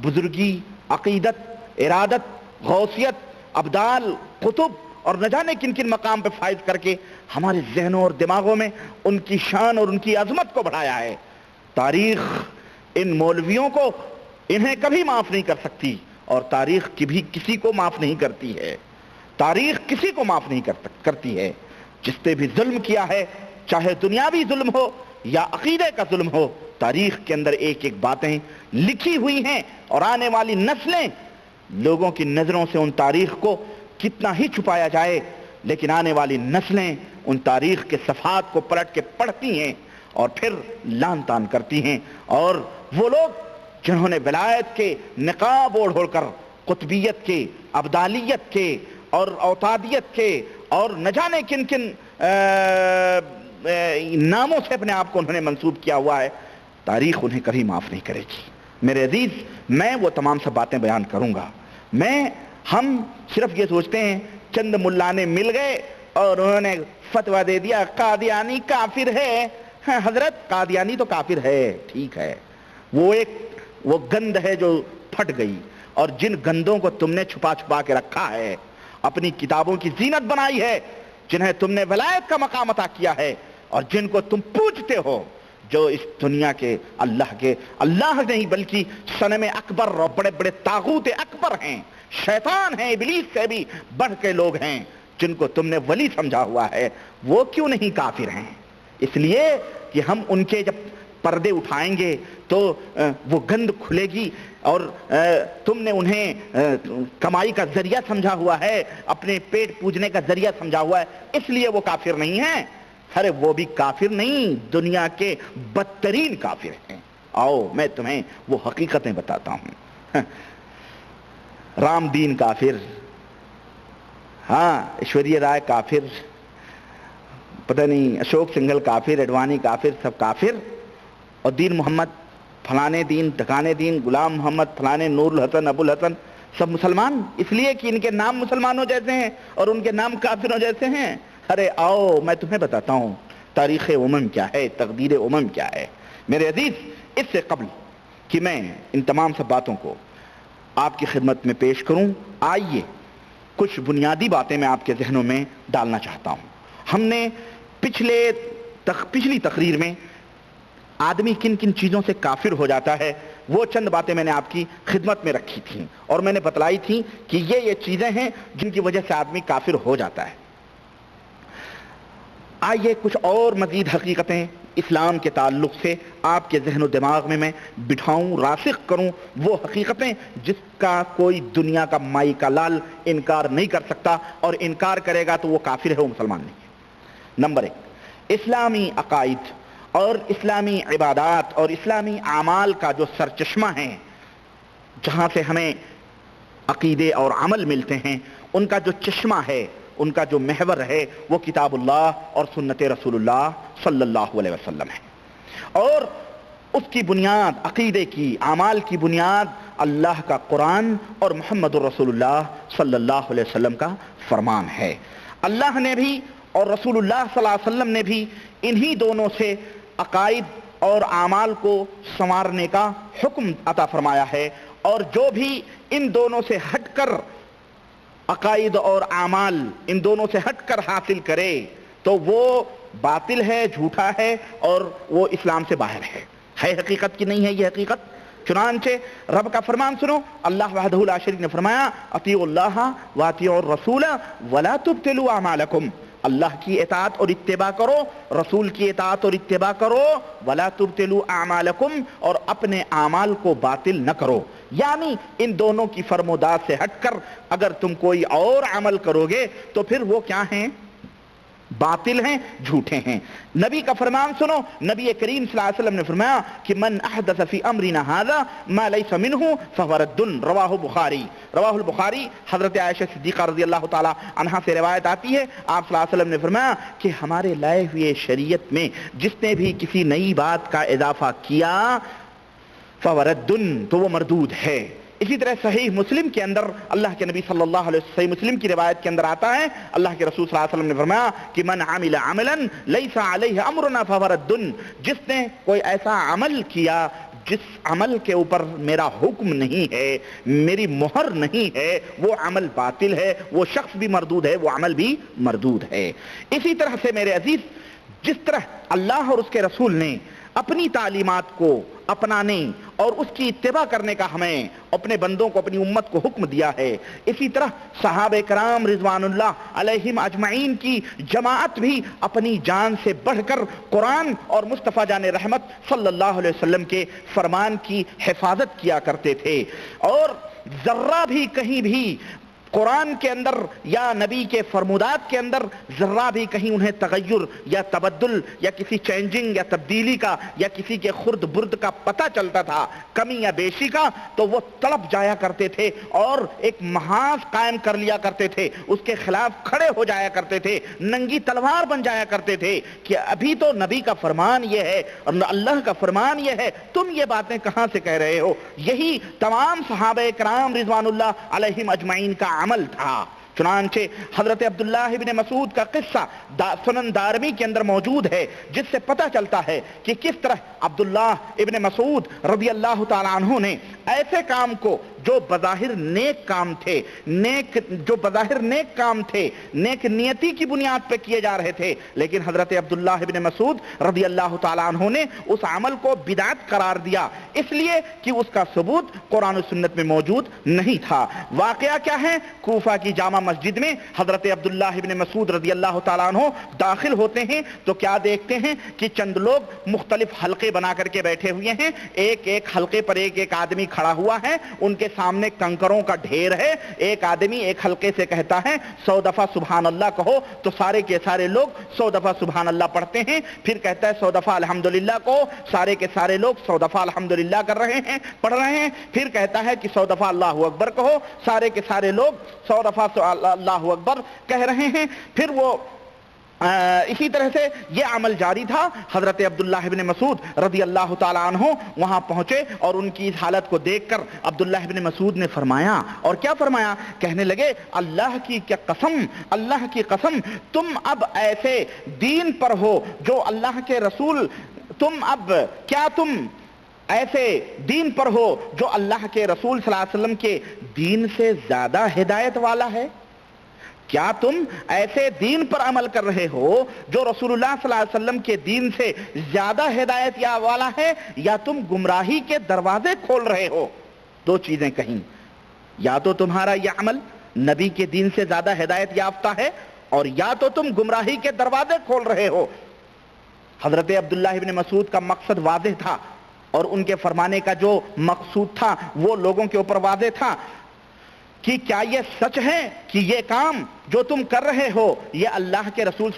بزرگی، عقیدت، ارادت، غوثیت، ابدال، قطب اور نہ جانے کن کن مقام پہ فائز کر کے ہمارے ذہنوں اور دماغوں میں ان کی شان اور ان کی عظمت کو بڑھایا ہے۔ تاریخ ان مولویوں کو انہیں کبھی معاف نہیں کر سکتی، اور تاریخ کبھی کسی کو معاف نہیں کرتی ہے۔ تاریخ کسی کو معاف نہیں کرتی ہے۔ جس نے بھی ظلم کیا ہے، چاہے دنیاوی ظلم ہو یا عقیدے کا ظلم ہو، تاریخ کے اندر ایک ایک باتیں لکھی ہوئی ہیں، اور آنے والی نسلیں، لوگوں کی نظروں سے ان تاریخ کو کتنا ہی چھپایا جائے، لیکن آنے والی نسلیں ان تاریخ کے صفحات کو پلٹ کے پڑھتی ہیں اور پھر لان تان کرتی ہیں۔ اور وہ لوگ جنہوں نے ولایت کے نقاب اوڑھ کر قطبیت کے، ابدالیت کے اور اوتادیت کے اور نہ جانے کن کن ناموں سے اپنے آپ کو انہوں نے منسوب کیا ہوا ہے، تاریخ انہیں کبھی معاف نہیں کرے گی۔ میرے عزیز، میں وہ تمام سب باتیں بیان کروں گا۔ ہم صرف یہ سوچتے ہیں چند ملانے مل گئے اور انہوں نے فتویٰ دے دیا قادیانی کافر ہے۔ حضرت، قادیانی تو کافر ہے، ٹھیک ہے، وہ گند ہے جو پھٹ گئی، اور جن گندوں کو تم نے چھپا چھپا کے رکھا ہے، اپنی کتابوں کی زینت بنائی ہے، جنہیں تم نے ولایت کا مقام عطا کیا ہے، اور جن کو تم پوجتے ہو، جو اس دنیا کے اللہ نہیں بلکہ صنم اکبر اور بڑے بڑے طاغوت اکبر ہیں، شیطان ہیں، ابلیس سے بھی بڑھ کے لوگ ہیں، جن کو تم نے ولی سمجھا ہوا ہے، وہ کیوں نہیں کافر ہیں؟ اس لیے کہ ہم ان کے جب پردے اٹھائیں گے تو وہ گند کھلے گی، اور تم نے انہیں کمائی کا ذریعہ سمجھا ہوا ہے، اپنے پیٹ پوجنے کا ذریعہ سمجھا ہوا ہے، اس لیے وہ کافر نہیں ہیں۔ ارے وہ بھی کافر نہیں، دنیا کے بدترین کافر ہیں۔ آؤ میں تمہیں وہ حقیقتیں بتاتا ہوں۔ رام دین کافر، ہاں ایشوریہ رائے کافر، پتہ نہیں اشوک سنگھل کافر، اڈوانی کافر، سب کافر، اور دین محمد فلانے دین ٹھکانے دین، غلام محمد فلانے، نور الحسن، ابو الحسن، سب مسلمان، اس لیے کہ ان کے نام مسلمانوں جیسے ہیں اور ان کے نام کافروں جیسے ہیں۔ ارے آؤ میں تمہیں بتاتا ہوں تاریخ امم کیا ہے، تقدیر امم کیا ہے۔ میرے عزیز، اس سے قبل کہ میں ان تمام سب باتوں کو آپ کی خدمت میں پیش کروں، آئیے کچھ بنیادی باتیں میں آپ کے ذہنوں میں ڈالنا چاہتا ہوں۔ ہم نے پچھلی تقریر میں آدمی کن کن چیزوں سے کافر ہو جاتا ہے، وہ چند باتیں میں نے آپ کی خدمت میں رکھی تھیں، اور میں نے بتلائی تھی کہ یہ چیزیں ہیں جن کی وجہ سے آدمی کافر ہو جاتا ہے۔ آئیے کچھ اور مزید حقیقتیں اسلام کے تعلق سے آپ کے ذہن و دماغ میں بٹھاؤں، راسخ کروں، وہ حقیقتیں جس کا کوئی دنیا کا مائی کا لال انکار نہیں کر سکتا، اور انکار کرے گا تو وہ کافر ہے، وہ مسلمان نہیں ہے۔ نمبر 1، اسلامی عقائد اور اسلامی عبادات اور اسلامی اعمال کا جو سرچشمہ ہیں، جہاں سے ہمیں عقیدے اور عمل ملتے ہیں، ان کا جو چشمہ ہے، ان کا جو محور ہے، وہ کتاب اللہ اور سنت رسول اللہ صلی اللہ علیہ وسلم ہے، اور اس کی بنیاد، عقیدے کی، اعمال کی بنیاد اللہ کا قرآن اور محمد الرسول اللہ صلی اللہ علیہ وسلم کا فرمان ہے۔ اللہ نے بھی اور رسول اللہ صلی اللہ علیہ وسلم نے بھی انہی دونوں سے عقائد اور اعمال کو سنوارنے کا حکم عطا فرمایا ہے، اور جو بھی ان دونوں سے ہٹ کر عقائد اور اعمال ان دونوں سے ہٹ کر حاصل کرے تو وہ باطل ہے، جھوٹا ہے، اور وہ اسلام سے باہر ہے حقیقت کی نہیں ہے یہ حقیقت۔ چنانچہ رب کا فرمان سنو، اللہ وحدہ لا شریک نے فرمایا اطیعوا اللہ واطیعوا الرسول ولا تبطلوا اعمالکم، اللہ کی اطاعت اور اتباع کرو، رسول کی اطاعت اور اتباع کرو، ولا تبطلوا اعمالکم، اور اپنے اعمال کو باطل نہ کرو، یعنی ان دونوں کی فرمودات سے ہٹ کر اگر تم کوئی اور عمل کرو گے تو پھر وہ کیا ہیں؟ باطل ہیں، جھوٹے ہیں۔ نبی کا فرمان سنو، نبی کریم صلی اللہ علیہ وسلم نے فرمایا کہ من احدث فی امرنا ھذا ما لیس منہ فہو رد، رواہ البخاری۔ حضرت عائشہ صدیقہ رضی اللہ تعالی عنہا سے روایت آتی ہے، آپ صلی اللہ علیہ وسلم نے فرمایا کہ ہمارے لائے ہوئے شریعت میں جس نے بھی کسی نئی بات کا اضافہ کیا فہو رد، تو وہ مردود ہے۔ اسی طرح صحیح مسلم کے اندر اللہ کے نبی صلی اللہ علیہ وسلم، صحیح مسلم کی روایت کے اندر آتا ہے، اللہ کے رسول صلی اللہ علیہ وسلم نے فرمایا کہ من عمل عملا لیس علیہ امرنا فہو رد، جس نے کوئی ایسا عمل کیا جس عمل کے اوپر میرا حکم نہیں ہے، میری مہر نہیں ہے، وہ عمل باطل ہے، وہ شخص بھی مردود ہے، وہ عمل بھی مردود ہے۔ اسی طرح سے میرے عزیز، جس طرح اللہ اور اس کے رسول نے اپنی تعلیمات کو اپنانے اور اس کی اتباع کرنے کا ہمیں اپنے بندوں کو، اپنی امت کو حکم دیا ہے، اسی طرح صحابہ کرام رضوان اللہ علیہم اجمعین کی جماعت بھی اپنی جان سے بڑھ کر قرآن اور مصطفیٰ جان رحمت صلی اللہ علیہ وسلم کے فرمان کی حفاظت کیا کرتے تھے، اور ذرہ بھی کہیں بھی قرآن کے اندر یا نبی کے فرمودات کے اندر ذرہ بھی کہیں انہیں تغیر یا تبدل یا کسی چینجنگ یا تبدیلی کا یا کسی کے خرد برد کا پتہ چلتا تھا، کمی یا بیشی کا، تو وہ طلب جایا کرتے تھے اور ایک محاذ قائم کر لیا کرتے تھے، اس کے خلاف کھڑے ہو جایا کرتے تھے، ننگی تلوار بن جایا کرتے تھے کہ ابھی تو نبی کا فرمان یہ ہے اور اللہ کا فرمان یہ ہے، تم یہ باتیں کہاں سے کہہ رہے ہو۔ یہی تمام صحابہ کرام رضوان اللہ علیہم اجمعین کا عمل تھا۔ چنانچہ حضرت عبداللہ ابن مسعود کا قصہ سنن دارمی کے اندر موجود ہے، جس سے پتہ چلتا ہے کہ کس طرح عبداللہ ابن مسعود رضی اللہ تعالی عنہ نے ایسے کام کو جو بظاہر نیک کام تھے، نیک نیتی کی بنیاد پہ کیے جا رہے تھے، لیکن حضرت عبداللہ ابن مسعود رضی اللہ تعالی عنہ نے اس عمل کو بدعت قرار دیا، اس لیے کہ اس کا ثبوت قرآن و سنت میں موجود نہیں تھا۔ واقعہ کیا ہے؟ کوفہ کی جامع مسجد میں حضرت عبداللہ ابن مسعود رضی اللہ تعالیٰ عنہ داخل ہوتے ہیں تو کیا دیکھتے ہیں کہ چند لوگ مختلف حلقے بنا کر کے بیٹھے ہوئے ہیں، ایک ایک حلقے پر ایک ایک آدمی کھڑا ہوا ہے، ان کے سامنے کنکروں کا ڈھیر ہے، ایک آدمی ایک حلقے سے کہتا ہے 100 دفعہ سبحان اللہ کہو، تو سارے کے سارے لوگ 100 دفعہ سبحان اللہ پڑھتے ہیں، پھر کہتا ہے 100 دفعہ الحمدللہ کہو، سارے کے سارے لوگ 100 دفعہ الحمدللہ کر رہے ہیں، پڑھ رہے ہیں، پھر کہتا ہے کہ 100 دفعہ اللہ اکبر کہو، سارے کے سارے لوگ 100 دفعہ اللہ اکبر کہہ رہے ہیں، پھر وہ اسی طرح سے یہ عمل جاری تھا۔ حضرت عبداللہ ابن مسعود رضی اللہ تعالی عنہ وہاں پہنچے اور ان کی اس حالت کو دیکھ کر عبداللہ ابن مسعود نے فرمایا، اور کیا فرمایا؟ کہنے لگے اللہ کی قسم تم اب ایسے دین پر ہو جو اللہ کے رسول، تم ایسے دین پر ہو جو اللہ کے رسول صلی اللہ علیہ وسلم کے دین سے زیادہ ہدایت والا ہے؟ کیا تم ایسے دین پر عمل کر رہے ہو جو رسول اللہ صلی اللہ علیہ وسلم کے دین سے زیادہ ہدایت والا ہے، یا تم گمراہی کے دروازے کھول رہے ہو؟ دو چیزیں کہیں، یا تو تمہارا یہ عمل نبی کے دین سے زیادہ ہدایت یافتہ ہے، اور یا تو تم گمراہی کے دروازے کھول رہے ہو۔ حضرت عبداللہ ابن مسعود کا مقصد واضح تھا، اور ان کے فرمانے کا جو مقصود تھا وہ لوگوں کے اوپر واضح تھا کہ کیا یہ سچ ہے کہ یہ کام جو تم کر رہے ہو یہ اللہ کے رسول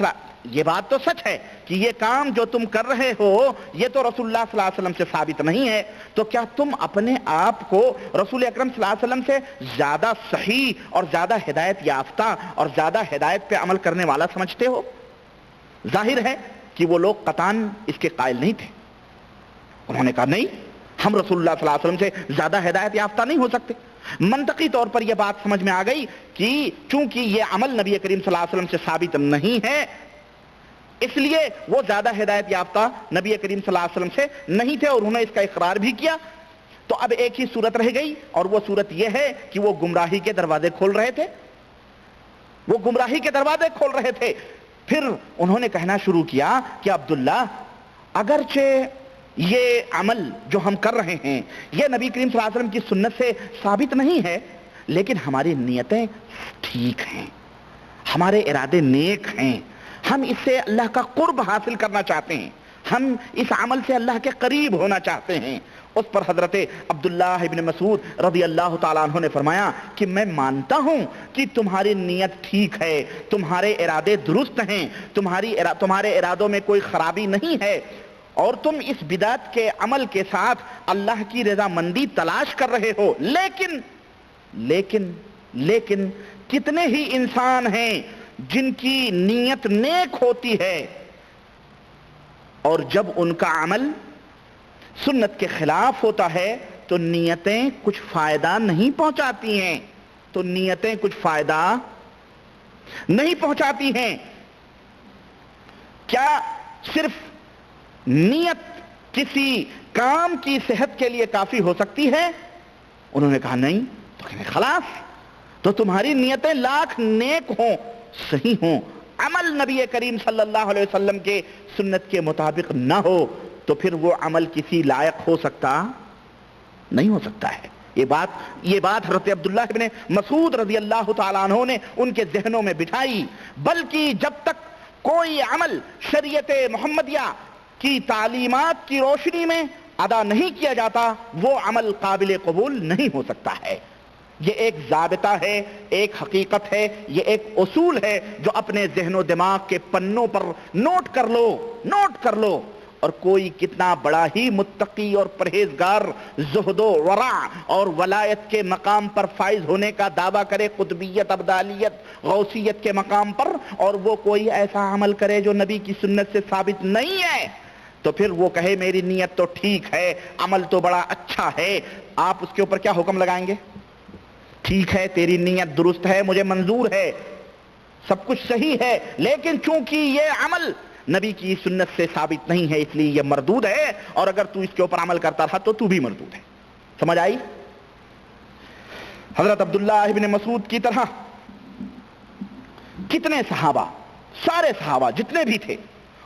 یہ بات تو سچ ہے کہ یہ کام جو تم کر رہے ہو یہ تو رسول اللہ صلی اللہ علیہ وسلم سے ثابت نہیں ہے، تو کیا تم اپنے آپ کو رسول اکرم صلی اللہ علیہ وسلم سے زیادہ صحیح اور زیادہ ہدایت یافتہ اور زیادہ ہدایت پہ عمل کرنے والا سمجھتے ہو؟ ظاہر ہے کہ وہ لوگ قطعاً اس کے قائل نہیں تھے۔ انہوں نے کہا نہیں، ہم رسول اللہ صلی اللہ علیہ وسلم سے زیادہ ہدایت یافتہ نہیں ہو سکتے۔ منطقی طور پر یہ بات سمجھ میں آ گئی کہ چونکہ یہ عمل نبی کریم صلی اللہ علیہ وسلم سے ثابت نہیں ہے، اس لیے وہ زیادہ ہدایت یافتہ نبی کریم صلی اللہ علیہ وسلم سے نہیں تھے، اور انہوں نے اس کا اقرار بھی کیا۔ تو اب ایک ہی صورت رہ گئی، اور وہ صورت یہ ہے کہ وہ گمراہی کے دروازے کھول رہے تھے، وہ گمراہی کے دروازے کھول رہے تھے۔ پھر انہوں نے کہنا شروع کیا کہ عبداللہ، اگرچہ یہ عمل جو ہم کر رہے ہیں یہ نبی کریم صلی اللہ علیہ وسلم کی سنت سے ثابت نہیں ہے، لیکن ہماری نیتیں ٹھیک ہیں، ہمارے ارادے نیک ہیں، ہم اس سے اللہ کا قرب حاصل کرنا چاہتے ہیں، ہم اس عمل سے اللہ کے قریب ہونا چاہتے ہیں۔ اس پر حضرت عبداللہ ابن مسعود رضی اللہ تعالیٰ عنہ نے فرمایا کہ میں مانتا ہوں کہ تمہاری نیت ٹھیک ہے، تمہارے ارادے درست ہیں، تمہارے ارادوں میں کوئی خرابی نہیں ہے، اور تم اس بدعت کے عمل کے ساتھ اللہ کی رضامندی تلاش کر رہے ہو، لیکن کتنے ہی انسان ہیں جن کی نیت نیک ہوتی ہے اور جب ان کا عمل سنت کے خلاف ہوتا ہے تو نیتیں کچھ فائدہ نہیں پہنچاتی ہیں، کیا صرف نیت کسی کام کی صحت کے لیے کافی ہو سکتی ہے؟ انہوں نے کہا نہیں۔ تو کہنے خلاص، تو تمہاری نیتیں لاکھ نیک ہوں، صحیح ہوں، عمل نبی کریم صلی اللہ علیہ وسلم کے سنت کے مطابق نہ ہو تو پھر وہ عمل کسی لائق ہو سکتا نہیں ہو سکتا ہے۔ یہ بات حضرت عبداللہ ابن مسعود رضی اللہ تعالیٰ عنہ نے ان کے ذہنوں میں بٹھائی، بلکہ جب تک کوئی عمل شریعت محمدیہ کی تعلیمات کی روشنی میں ادا نہیں کیا جاتا وہ عمل قابل قبول نہیں ہو سکتا ہے۔ یہ ایک ضابطہ ہے، ایک حقیقت ہے، یہ ایک اصول ہے جو اپنے ذہن و دماغ کے پنوں پر نوٹ کر لو، اور کوئی کتنا بڑا ہی متقی اور پرہیزگار زہد و ورع اور ولایت کے مقام پر فائز ہونے کا دعویٰ کرے، قطبیت، ابدالیت، غوثیت کے مقام پر، اور وہ کوئی ایسا عمل کرے جو نبی کی سنت سے ثابت نہیں ہے، تو پھر وہ کہے میری نیت تو ٹھیک ہے، عمل تو بڑا اچھا ہے، آپ اس کے اوپر کیا حکم لگائیں گے؟ ٹھیک ہے، تیری نیت درست ہے، مجھے منظور ہے، سب کچھ صحیح ہے، لیکن چونکہ یہ عمل نبی کی سنت سے ثابت نہیں ہے اس لیے یہ مردود ہے، اور اگر تو اس کے اوپر عمل کرتا تھا تو تو بھی مردود ہے۔ سمجھ آئی؟ حضرت عبداللہ ابن مسعود کی طرح کتنے صحابہ، سارے صحابہ جتنے بھی تھے،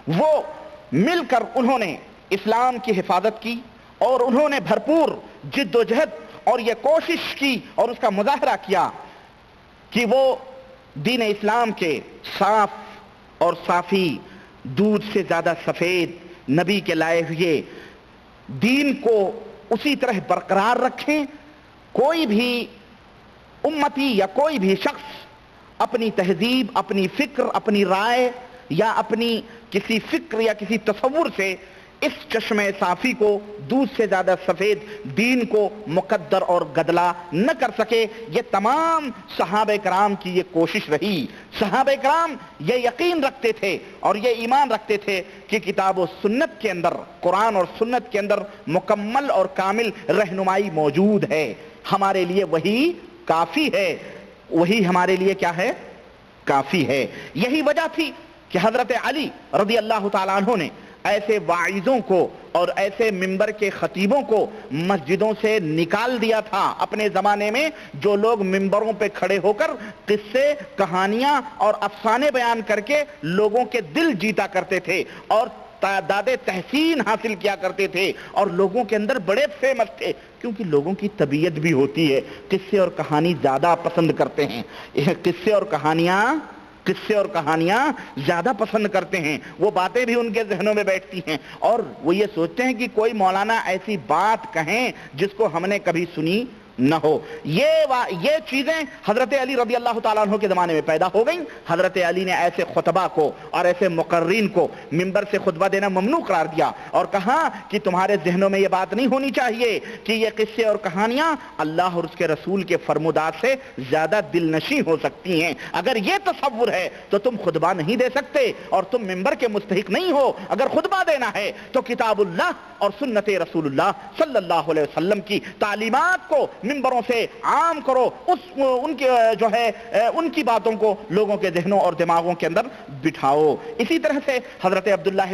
وہ مل کر انہوں نے اسلام کی حفاظت کی، اور انہوں نے بھرپور جد و جہد اور یہ کوشش کی اور اس کا مظاہرہ کیا کہ وہ دین اسلام کے صاف اور صافی، دودھ سے زیادہ سفید نبی کے لائے ہوئے دین کو اسی طرح برقرار رکھیں۔ کوئی بھی امتی یا کوئی بھی شخص اپنی تہذیب، اپنی فکر، اپنی رائے یا اپنی کسی فکر یا کسی تصور سے اس چشمے صافی کو، دودھ سے زیادہ سفید دین کو مقدر اور گدلا نہ کر سکے۔ یہ تمام صحابہ کرام کی یہ کوشش رہی۔ صحابہ کرام یہ یقین رکھتے تھے اور یہ ایمان رکھتے تھے کہ کتاب و سنت کے اندر، قرآن اور سنت کے اندر مکمل اور کامل رہنمائی موجود ہے، ہمارے لیے وہی کافی ہے، وہی ہمارے لیے کیا ہے؟ کافی ہے۔ یہی وجہ تھی کہ حضرت علی رضی اللہ تعالیٰ عنہ نے ایسے واعظوں کو اور ایسے ممبر کے خطیبوں کو مسجدوں سے نکال دیا تھا اپنے زمانے میں، جو لوگ ممبروں پہ کھڑے ہو کر قصے، کہانیاں اور افسانے بیان کر کے لوگوں کے دل جیتا کرتے تھے اور تعداد تحسین حاصل کیا کرتے تھے، اور لوگوں کے اندر بڑے فیمس تھے، کیونکہ لوگوں کی طبیعت بھی ہوتی ہے، قصے اور کہانی زیادہ پسند کرتے ہیں، قصے اور کہانیاں زیادہ پسند کرتے ہیں، وہ باتیں بھی ان کے ذہنوں میں بیٹھتی ہیں، اور وہ یہ سوچتے ہیں کہ کوئی مولانا ایسی بات کہیں جس کو ہم نے کبھی سنی نہ ہو۔ یہ چیزیں حضرت علی رضی اللہ تعالیٰ عنہ کے زمانے میں پیدا ہو گئیں۔ حضرت علی نے ایسے خطبہ کو اور ایسے مقررین کو منبر سے خطبہ دینا ممنوع قرار دیا اور کہا کہ تمہارے ذہنوں میں یہ بات نہیں ہونی چاہیے کہ یہ قصے اور کہانیاں اللہ اور اس کے رسول کے فرمودات سے زیادہ دل نشیں ہو سکتی ہیں۔ اگر یہ تصور ہے تو تم خطبہ نہیں دے سکتے اور تم منبر کے مستحق نہیں ہو۔ اگر خطبہ دینا ہے تو کتاب اللہ اور سنت رسول اللہ صلی اللہ علیہ وسلم کی تعلیمات کو منبروں سے عام کرو، ان کی باتوں کو لوگوں کے ذہنوں اور دماغوں کے اندر بٹھاؤ۔ اسی طرح سے حضرت عبداللہ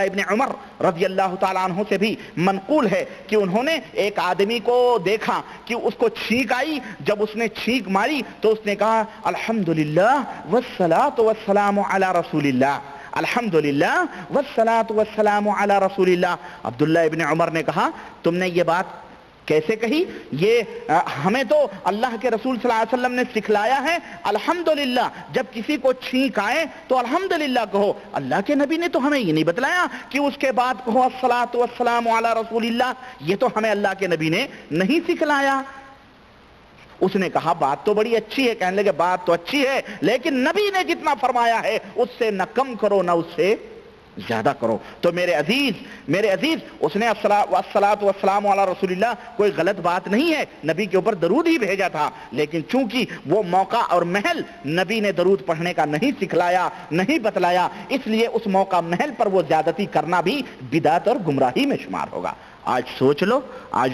ابن عمر رضی اللہ تعالیٰ عنہ سے بھی منقول ہے کہ انہوں نے ایک آدمی کو دیکھا کہ اس کو چھینک آئی، جب اس نے چھینک ماری تو اس نے کہا الحمدللہ والصلاۃ والسلام علی رسول اللہ، الحمدللہ والصلاۃ والسلام علی رسول اللہ۔ عبداللہ ابن عمر نے کہا تم نے یہ بات کیسے کہی؟ یہ ہمیں تو اللہ کے رسول صلی اللہ علیہ وسلم نے سکھلایا ہے الحمدللہ، جب کسی کو چھینک آئے تو الحمدللہ کہو۔ اللہ کے نبی نے تو ہمیں یہ نہیں بتلایا کہ اس کے بعد کہو الصلاۃ والسلام علی رسول اللہ، یہ تو ہمیں اللہ کے نبی نے نہیں سکھلایا۔ اس نے کہا بات تو بڑی اچھی ہے، کہنے لگے بات تو اچھی ہے لیکن نبی نے جتنا فرمایا ہے اس سے نہ کم کرو نہ اس سے زیادہ کرو۔ تو میرے عزیز اس نے الصلاۃ والسلام علی رسول اللہ کوئی غلط بات نہیں ہے، نبی کے اوپر درود ہی بھیجا تھا، لیکن چونکہ وہ موقع اور محل نبی نے درود پڑھنے کا نہیں سکھلایا، نہیں بتلایا، اس لیے اس موقع محل پر وہ زیادتی کرنا بھی بدعت اور گمراہی میں شمار ہوگا۔ آج سوچ لو، آج